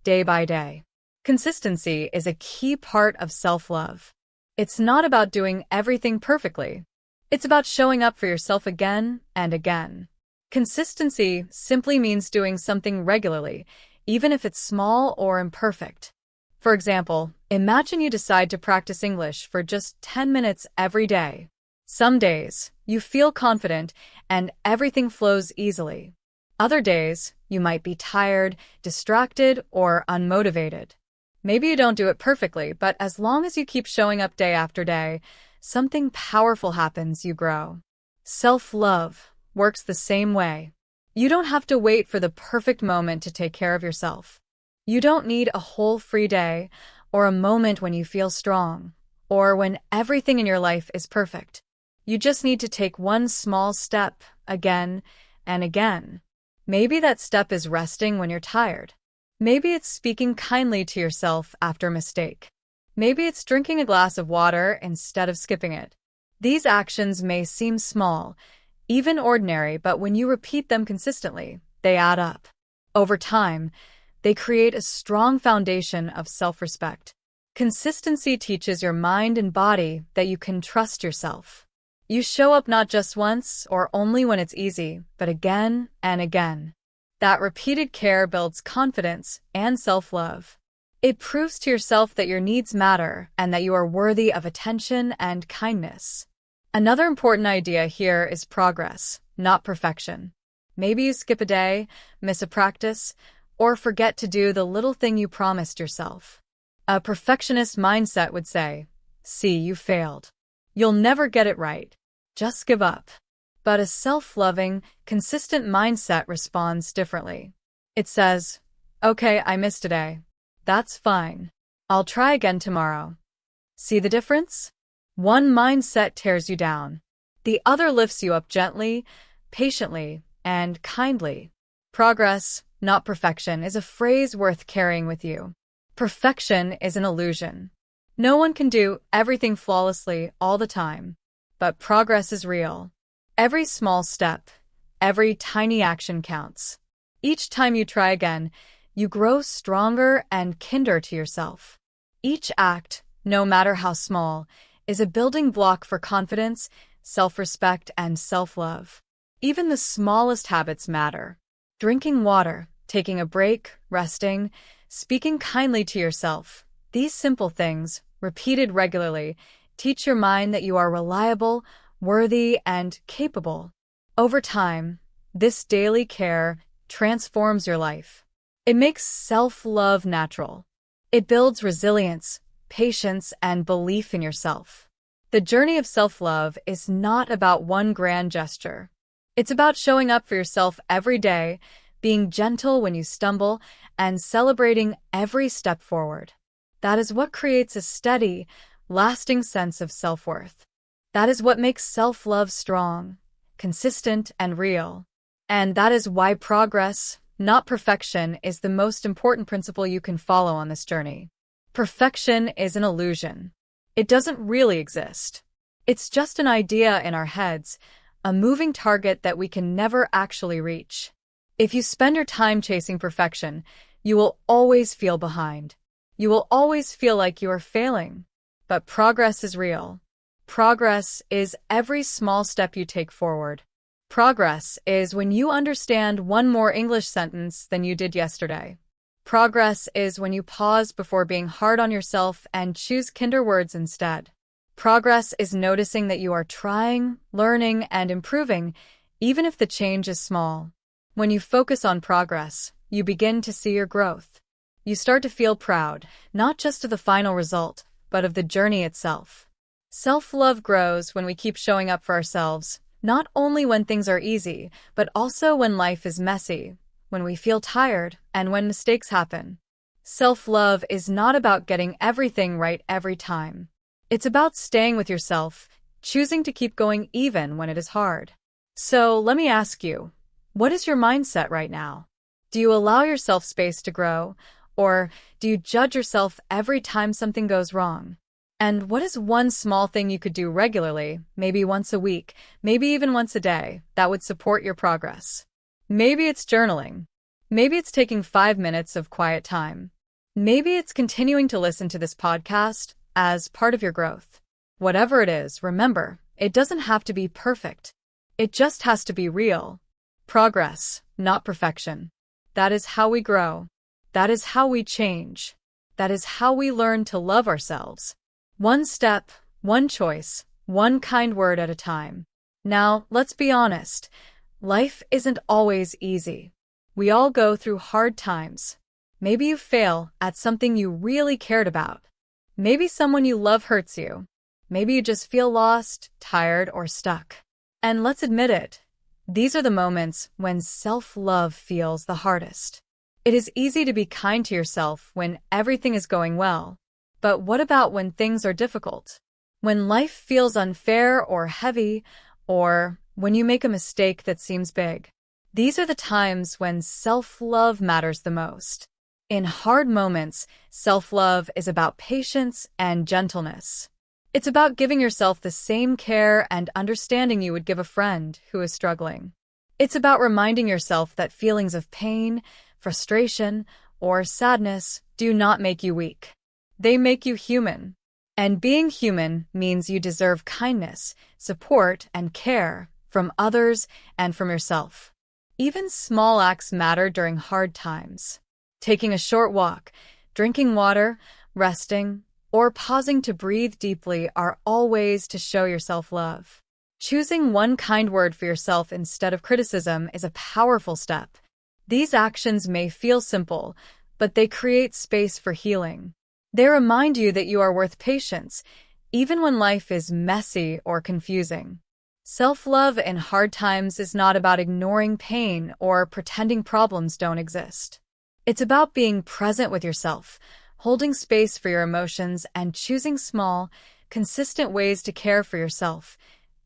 A: day by day. Consistency is a key part of self-love. It's not about doing everything perfectly. It's about showing up for yourself again and again. Consistency simply means doing something regularly, even if it's small or imperfect. For example, imagine you decide to practice English for just 10 minutes every day. Some days, you feel confident and everything flows easily. Other days, you might be tired, distracted, or unmotivated. Maybe you don't do it perfectly, but as long as you keep showing up day after day, something powerful happens. You grow. Self-love works the same way. You don't have to wait for the perfect moment to take care of yourself. You don't need a whole free day or a moment when you feel strong or when everything in your life is perfect. You just need to take one small step again and again. Maybe that step is resting when you're tired. Maybe it's speaking kindly to yourself after a mistake. Maybe it's drinking a glass of water instead of skipping it. These actions may seem small, even ordinary, but when you repeat them consistently, they add up. Over time, they create a strong foundation of self-respect. Consistency teaches your mind and body that you can trust yourself. You show up not just once or only when it's easy, but again and again. That repeated care builds confidence and self-love. It proves to yourself that your needs matter and that you are worthy of attention and kindness. Another important idea here is progress, not perfection. Maybe you skip a day, miss a practice, or forget to do the little thing you promised yourself. A perfectionist mindset would say, "See, you failed. You'll never get it right. Just give up." But a self-loving, consistent mindset responds differently. It says, "Okay, I missed today. That's fine. I'll try again tomorrow. See the difference? One mindset tears you down. The other lifts you up gently, patiently, and kindly. Progress, not perfection, is a phrase worth carrying with you. Perfection is an illusion. No one can do everything flawlessly all the time, but progress is real. Every small step, every tiny action counts. Each time you try again, you grow stronger and kinder to yourself. Each act, no matter how small, is a building block for confidence, self-respect, and self-love. Even the smallest habits matter. Drinking water, taking a break, resting, speaking kindly to yourself. These simple things, repeated regularly, teach your mind that you are reliable, worthy, and capable. Over time, this daily care transforms your life. It makes self-love natural. It builds resilience, patience, and belief in yourself. The journey of self-love is not about one grand gesture. It's about showing up for yourself every day, being gentle when you stumble, and celebrating every step forward. That is what creates a steady, lasting sense of self-worth. That is what makes self-love strong, consistent, and real. And that is why progress, not perfection, is the most important principle you can follow on this journey. Perfection is an illusion. It doesn't really exist. It's just an idea in our heads, a moving target that we can never actually reach. If you spend your time chasing perfection, you will always feel behind. You will always feel like you are failing. But progress is real. Progress is every small step you take forward. Progress is when you understand one more English sentence than you did yesterday. Progress is when you pause before being hard on yourself and choose kinder words instead. Progress is noticing that you are trying, learning, and improving, even if the change is small. When you focus on progress, you begin to see your growth. You start to feel proud, not just of the final result, but of the journey itself. Self-love grows when we keep showing up for ourselves, not only when things are easy, but also when life is messy, when we feel tired, and when mistakes happen. Self-love is not about getting everything right every time. It's about staying with yourself, choosing to keep going even when it is hard. So let me ask you, what is your mindset right now? Do you allow yourself space to grow, or do you judge yourself every time something goes wrong? And what is one small thing you could do regularly, maybe once a week, maybe even once a day, that would support your progress? Maybe it's journaling. Maybe it's taking 5 minutes of quiet time. Maybe it's continuing to listen to this podcast as part of your growth. Whatever it is, remember, it doesn't have to be perfect. It just has to be real. Progress, not perfection. That is how we grow. That is how we change. That is how we learn to love ourselves. One step, one choice, one kind word at a time. Now, let's be honest. Life isn't always easy. We all go through hard times. Maybe you fail at something you really cared about. Maybe someone you love hurts you. Maybe you just feel lost, tired, or stuck. And let's admit it, these are the moments when self-love feels the hardest. It is easy to be kind to yourself when everything is going well. But what about when things are difficult? When life feels unfair or heavy, or when you make a mistake that seems big? These are the times when self-love matters the most. In hard moments, self-love is about patience and gentleness. It's about giving yourself the same care and understanding you would give a friend who is struggling. It's about reminding yourself that feelings of pain, frustration, or sadness do not make you weak. They make you human. And being human means you deserve kindness, support, and care from others and from yourself. Even small acts matter during hard times. Taking a short walk, drinking water, resting, or pausing to breathe deeply are all ways to show yourself love. Choosing one kind word for yourself instead of criticism is a powerful step. These actions may feel simple, but they create space for healing. They remind you that you are worth patience, even when life is messy or confusing. Self-love in hard times is not about ignoring pain or pretending problems don't exist. It's about being present with yourself, holding space for your emotions, and choosing small, consistent ways to care for yourself,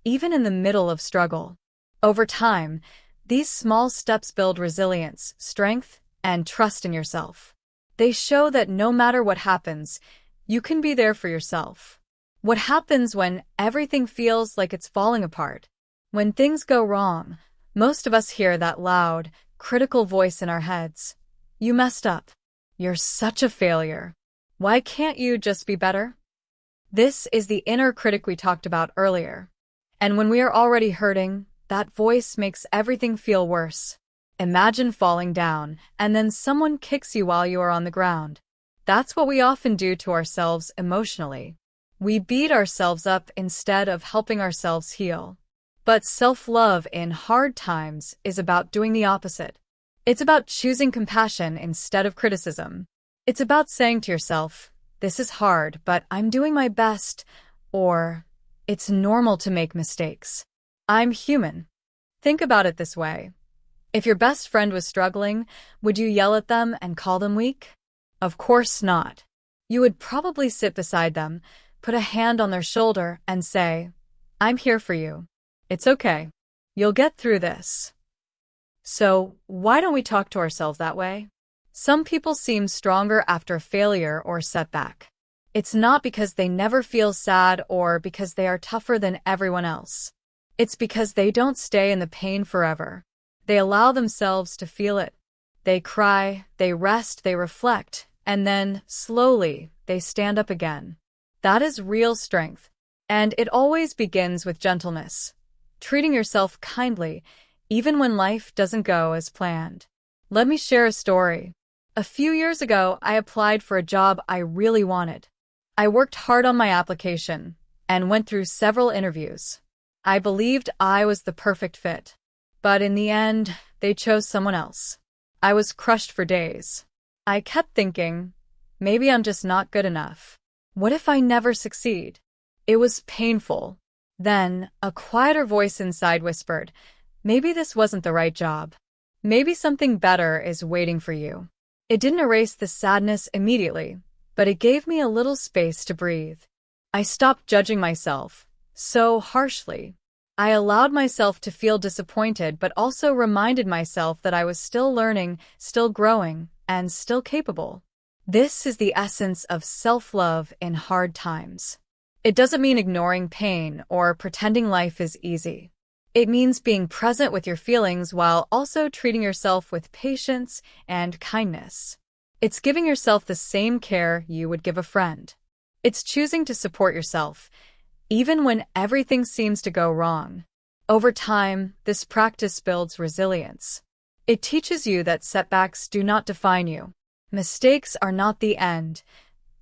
A: even in the middle of struggle. Over time, these small steps build resilience, strength, and trust in yourself. They show that no matter what happens, you can be there for yourself. What happens when everything feels like it's falling apart? When things go wrong, most of us hear that loud, critical voice in our heads. You messed up. You're such a failure. Why can't you just be better? This is the inner critic we talked about earlier. And when we are already hurting, that voice makes everything feel worse. Imagine falling down, and then someone kicks you while you are on the ground. That's what we often do to ourselves emotionally. We beat ourselves up instead of helping ourselves heal. But self-love in hard times is about doing the opposite. It's about choosing compassion instead of criticism. It's about saying to yourself, "This is hard, but I'm doing my best," or "It's normal to make mistakes. I'm human." Think about it this way. If your best friend was struggling, would you yell at them and call them weak? Of course not. You would probably sit beside them, put a hand on their shoulder, and say, "I'm here for you. It's okay. You'll get through this." So, why don't we talk to ourselves that way? Some people seem stronger after a failure or setback. It's not because they never feel sad or because they are tougher than everyone else. It's because they don't stay in the pain forever. They allow themselves to feel it. They cry, they rest, they reflect, and then, slowly, they stand up again. That is real strength. And it always begins with gentleness, treating yourself kindly, even when life doesn't go as planned. Let me share a story. A few years ago, I applied for a job I really wanted. I worked hard on my application and went through several interviews. I believed I was the perfect fit. But in the end, they chose someone else. I was crushed for days. I kept thinking, maybe I'm just not good enough. What if I never succeed? It was painful. Then, a quieter voice inside whispered, maybe this wasn't the right job. Maybe something better is waiting for you. It didn't erase the sadness immediately, but it gave me a little space to breathe. I stopped judging myself so harshly. I allowed myself to feel disappointed, but also reminded myself that I was still learning, still growing, and still capable. This is the essence of self-love in hard times. It doesn't mean ignoring pain or pretending life is easy. It means being present with your feelings while also treating yourself with patience and kindness. It's giving yourself the same care you would give a friend. It's choosing to support yourself, even when everything seems to go wrong. Over time, this practice builds resilience. It teaches you that setbacks do not define you. Mistakes are not the end.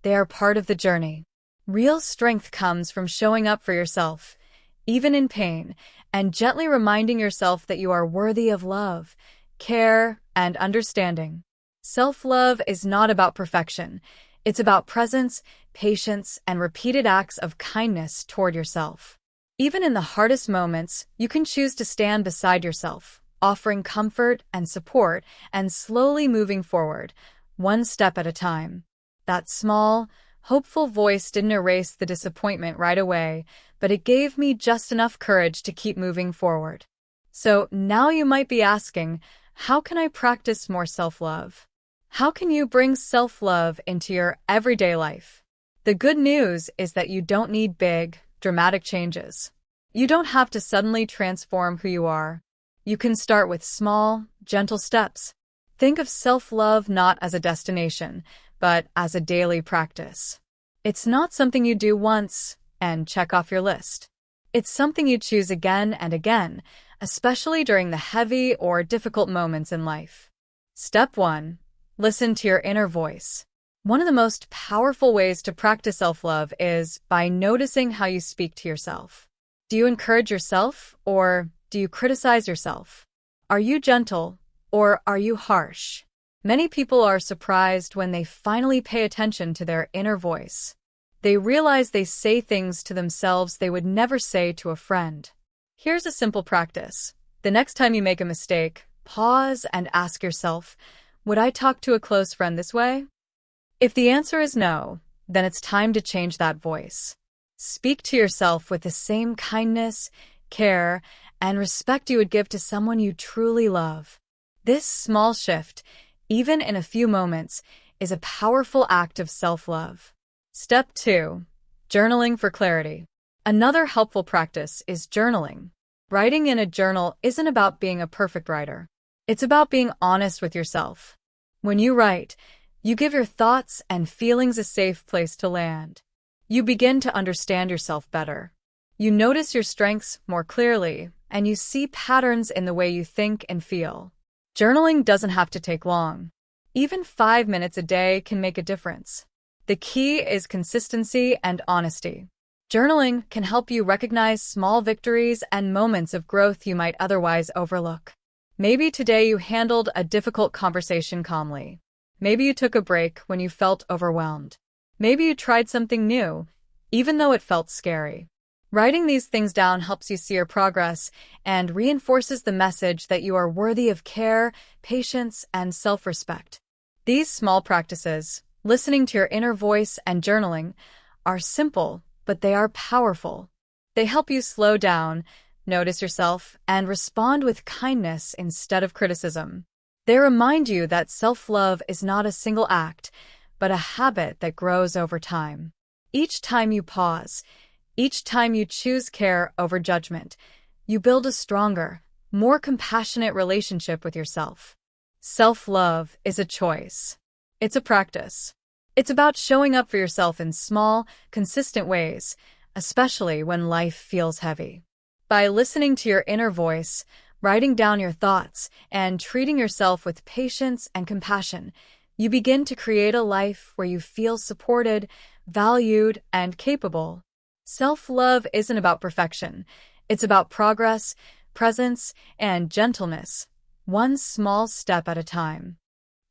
A: They are part of the journey. Real strength comes from showing up for yourself, even in pain, and gently reminding yourself that you are worthy of love, care, and understanding. Self-love is not about perfection. It's about presence, patience, and repeated acts of kindness toward yourself. Even in the hardest moments, you can choose to stand beside yourself, offering comfort and support, and slowly moving forward, one step at a time. That small, hopeful voice didn't erase the disappointment right away, but it gave me just enough courage to keep moving forward. So now you might be asking, how can I practice more self-love? How can you bring self-love into your everyday life? The good news is that you don't need big, dramatic changes. You don't have to suddenly transform who you are. You can start with small, gentle steps. Think of self-love not as a destination, but as a daily practice. It's not something you do once and check off your list. It's something you choose again and again, especially during the heavy or difficult moments in life. Step 1. Listen to your inner voice. One of the most powerful ways to practice self-love is by noticing how you speak to yourself. Do you encourage yourself, or do you criticize yourself? Are you gentle, or are you harsh? Many people are surprised when they finally pay attention to their inner voice. They realize they say things to themselves they would never say to a friend. Here's a simple practice. The next time you make a mistake, pause and ask yourself, would I talk to a close friend this way? If the answer is no, then it's time to change that voice. Speak to yourself with the same kindness, care, and respect you would give to someone you truly love. This small shift, even in a few moments, is a powerful act of self-love. Step 2. Journaling for clarity. Another helpful practice is journaling. Writing in a journal isn't about being a perfect writer. It's about being honest with yourself. When you write, you give your thoughts and feelings a safe place to land. You begin to understand yourself better. You notice your strengths more clearly, and you see patterns in the way you think and feel. Journaling doesn't have to take long. Even 5 minutes a day can make a difference. The key is consistency and honesty. Journaling can help you recognize small victories and moments of growth you might otherwise overlook. Maybe today you handled a difficult conversation calmly. Maybe you took a break when you felt overwhelmed. Maybe you tried something new, even though it felt scary. Writing these things down helps you see your progress and reinforces the message that you are worthy of care, patience, and self-respect. These small practices, listening to your inner voice and journaling, are simple, but they are powerful. They help you slow down, notice yourself, and respond with kindness instead of criticism. They remind you that self-love is not a single act, but a habit that grows over time. Each time you pause, each time you choose care over judgment, you build a stronger, more compassionate relationship with yourself. Self-love is a choice. It's a practice. It's about showing up for yourself in small, consistent ways, especially when life feels heavy. By listening to your inner voice, writing down your thoughts, and treating yourself with patience and compassion, you begin to create a life where you feel supported, valued, and capable. Self-love isn't about perfection. It's about progress, presence, and gentleness, one small step at a time.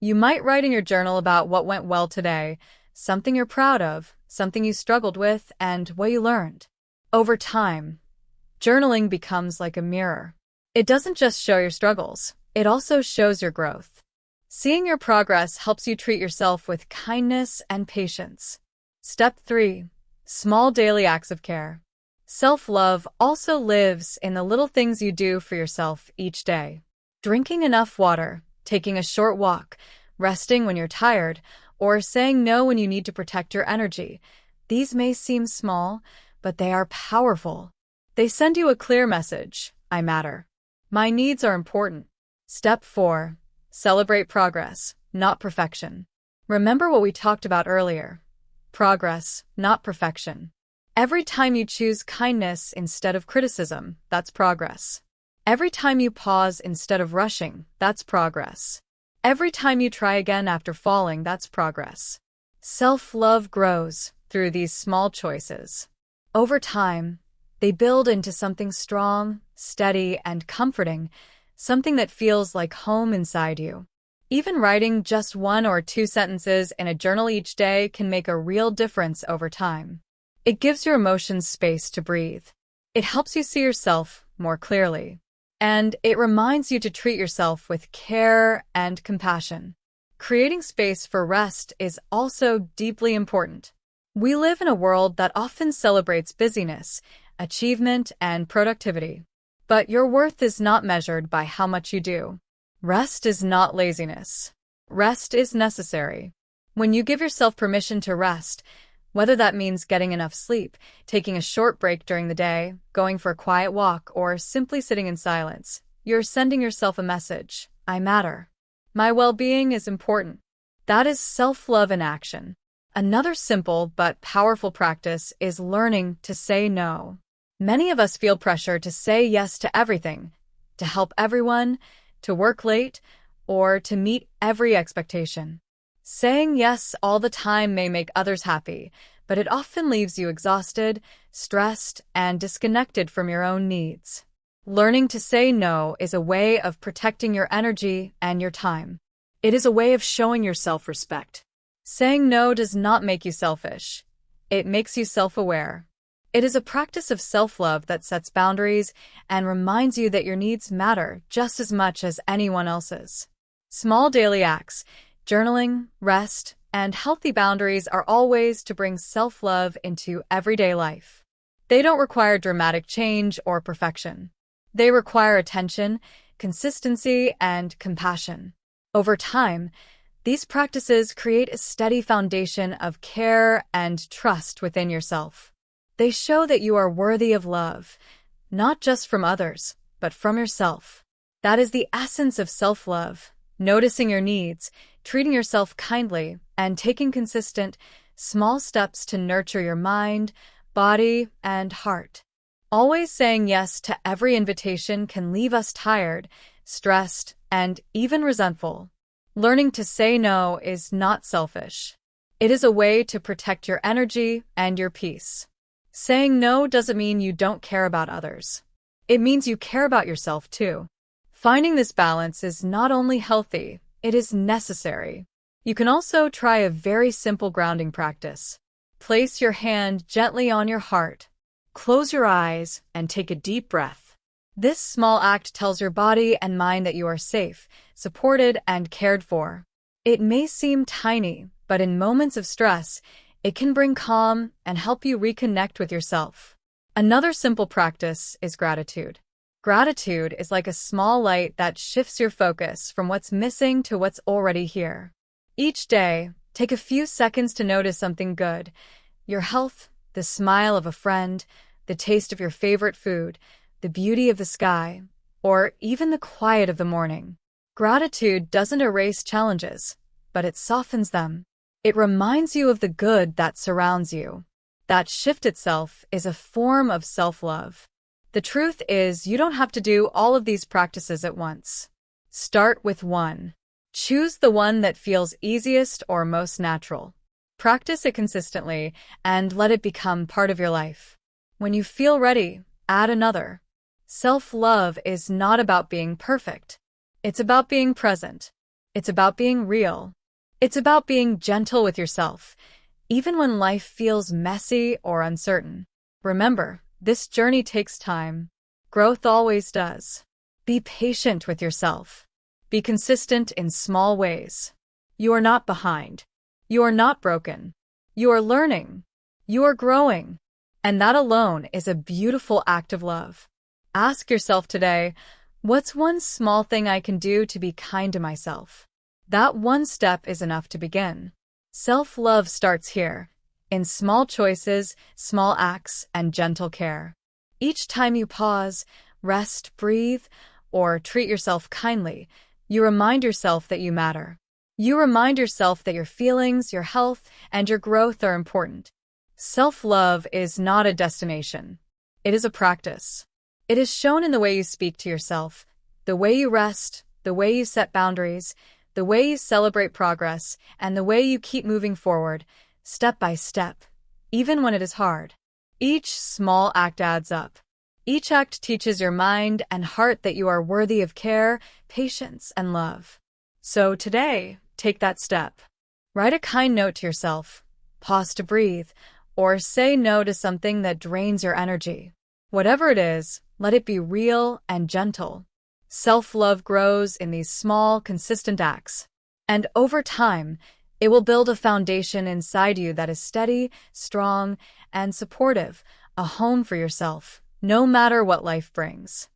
A: You might write in your journal about what went well today, something you're proud of, something you struggled with, and what you learned. Over time, journaling becomes like a mirror. It doesn't just show your struggles, it also shows your growth. Seeing your progress helps you treat yourself with kindness and patience. Step 3. Small daily acts of care. Self-love also lives in the little things you do for yourself each day. Drinking enough water, taking a short walk, resting when you're tired, or saying no when you need to protect your energy. These may seem small, but they are powerful. They send you a clear message: I matter. My needs are important. Step 4. Celebrate progress, not perfection. Remember what we talked about earlier. Progress, not perfection. Every time you choose kindness instead of criticism, that's progress. Every time you pause instead of rushing, that's progress. Every time you try again after falling, that's progress. Self-love grows through these small choices. Over time, they build into something strong, steady, and comforting, something that feels like home inside you. Even writing just 1 or 2 sentences in a journal each day can make a real difference over time. It gives your emotions space to breathe. It helps you see yourself more clearly. And it reminds you to treat yourself with care and compassion. Creating space for rest is also deeply important. We live in a world that often celebrates busyness, achievement, and productivity. But your worth is not measured by how much you do. Rest is not laziness. Rest is necessary. When you give yourself permission to rest, whether that means getting enough sleep, taking a short break during the day, going for a quiet walk, or simply sitting in silence, you're sending yourself a message: I matter. My well-being is important. That is self-love in action. Another simple but powerful practice is learning to say no. Many of us feel pressure to say yes to everything, to help everyone, to work late, or to meet every expectation. Saying yes all the time may make others happy, but it often leaves you exhausted, stressed, and disconnected from your own needs. Learning to say no is a way of protecting your energy and your time. It is a way of showing your self-respect. Saying no does not make you selfish. It makes you self-aware. It is a practice of self-love that sets boundaries and reminds you that your needs matter just as much as anyone else's. Small daily acts, journaling, rest, and healthy boundaries are all ways to bring self-love into everyday life. They don't require dramatic change or perfection. They require attention, consistency, and compassion. Over time, these practices create a steady foundation of care and trust within yourself. They show that you are worthy of love, not just from others, but from yourself. That is the essence of self-love, noticing your needs, treating yourself kindly, and taking consistent, small steps to nurture your mind, body, and heart. Always saying yes to every invitation can leave us tired, stressed, and even resentful. Learning to say no is not selfish. It is a way to protect your energy and your peace. Saying no doesn't mean you don't care about others. It means you care about yourself too. Finding this balance is not only healthy, it is necessary. You can also try a very simple grounding practice. Place your hand gently on your heart. Close your eyes and take a deep breath. This small act tells your body and mind that you are safe, supported, and cared for. It may seem tiny, but in moments of stress, it can bring calm and help you reconnect with yourself. Another simple practice is gratitude. Gratitude is like a small light that shifts your focus from what's missing to what's already here. Each day, take a few seconds to notice something good: your health, the smile of a friend, the taste of your favorite food, the beauty of the sky, or even the quiet of the morning. Gratitude doesn't erase challenges, but it softens them. It reminds you of the good that surrounds you. That shift itself is a form of self-love. The truth is, you don't have to do all of these practices at once. Start with one. Choose the one that feels easiest or most natural. Practice it consistently and let it become part of your life. When you feel ready, add another. Self-love is not about being perfect. It's about being present. It's about being real. It's about being gentle with yourself, even when life feels messy or uncertain. Remember, this journey takes time. Growth always does. Be patient with yourself. Be consistent in small ways. You are not behind. You are not broken. You are learning. You are growing. And that alone is a beautiful act of love. Ask yourself today, what's one small thing I can do to be kind to myself? That one step is enough to begin. Self-love starts here, in small choices, small acts, and gentle care. Each time you pause, rest, breathe, or treat yourself kindly, you remind yourself that you matter. You remind yourself that your feelings, your health, and your growth are important. Self-love is not a destination. It is a practice. It is shown in the way you speak to yourself, the way you rest, the way you set boundaries, the way you celebrate progress, and the way you keep moving forward, step by step, even when it is hard. Each small act adds up. Each act teaches your mind and heart that you are worthy of care, patience, and love. So today, take that step. Write a kind note to yourself, pause to breathe, or say no to something that drains your energy. Whatever it is, let it be real and gentle. Self-love grows in these small, consistent acts. And over time, it will build a foundation inside you that is steady, strong, and supportive, a home for yourself, no matter what life brings.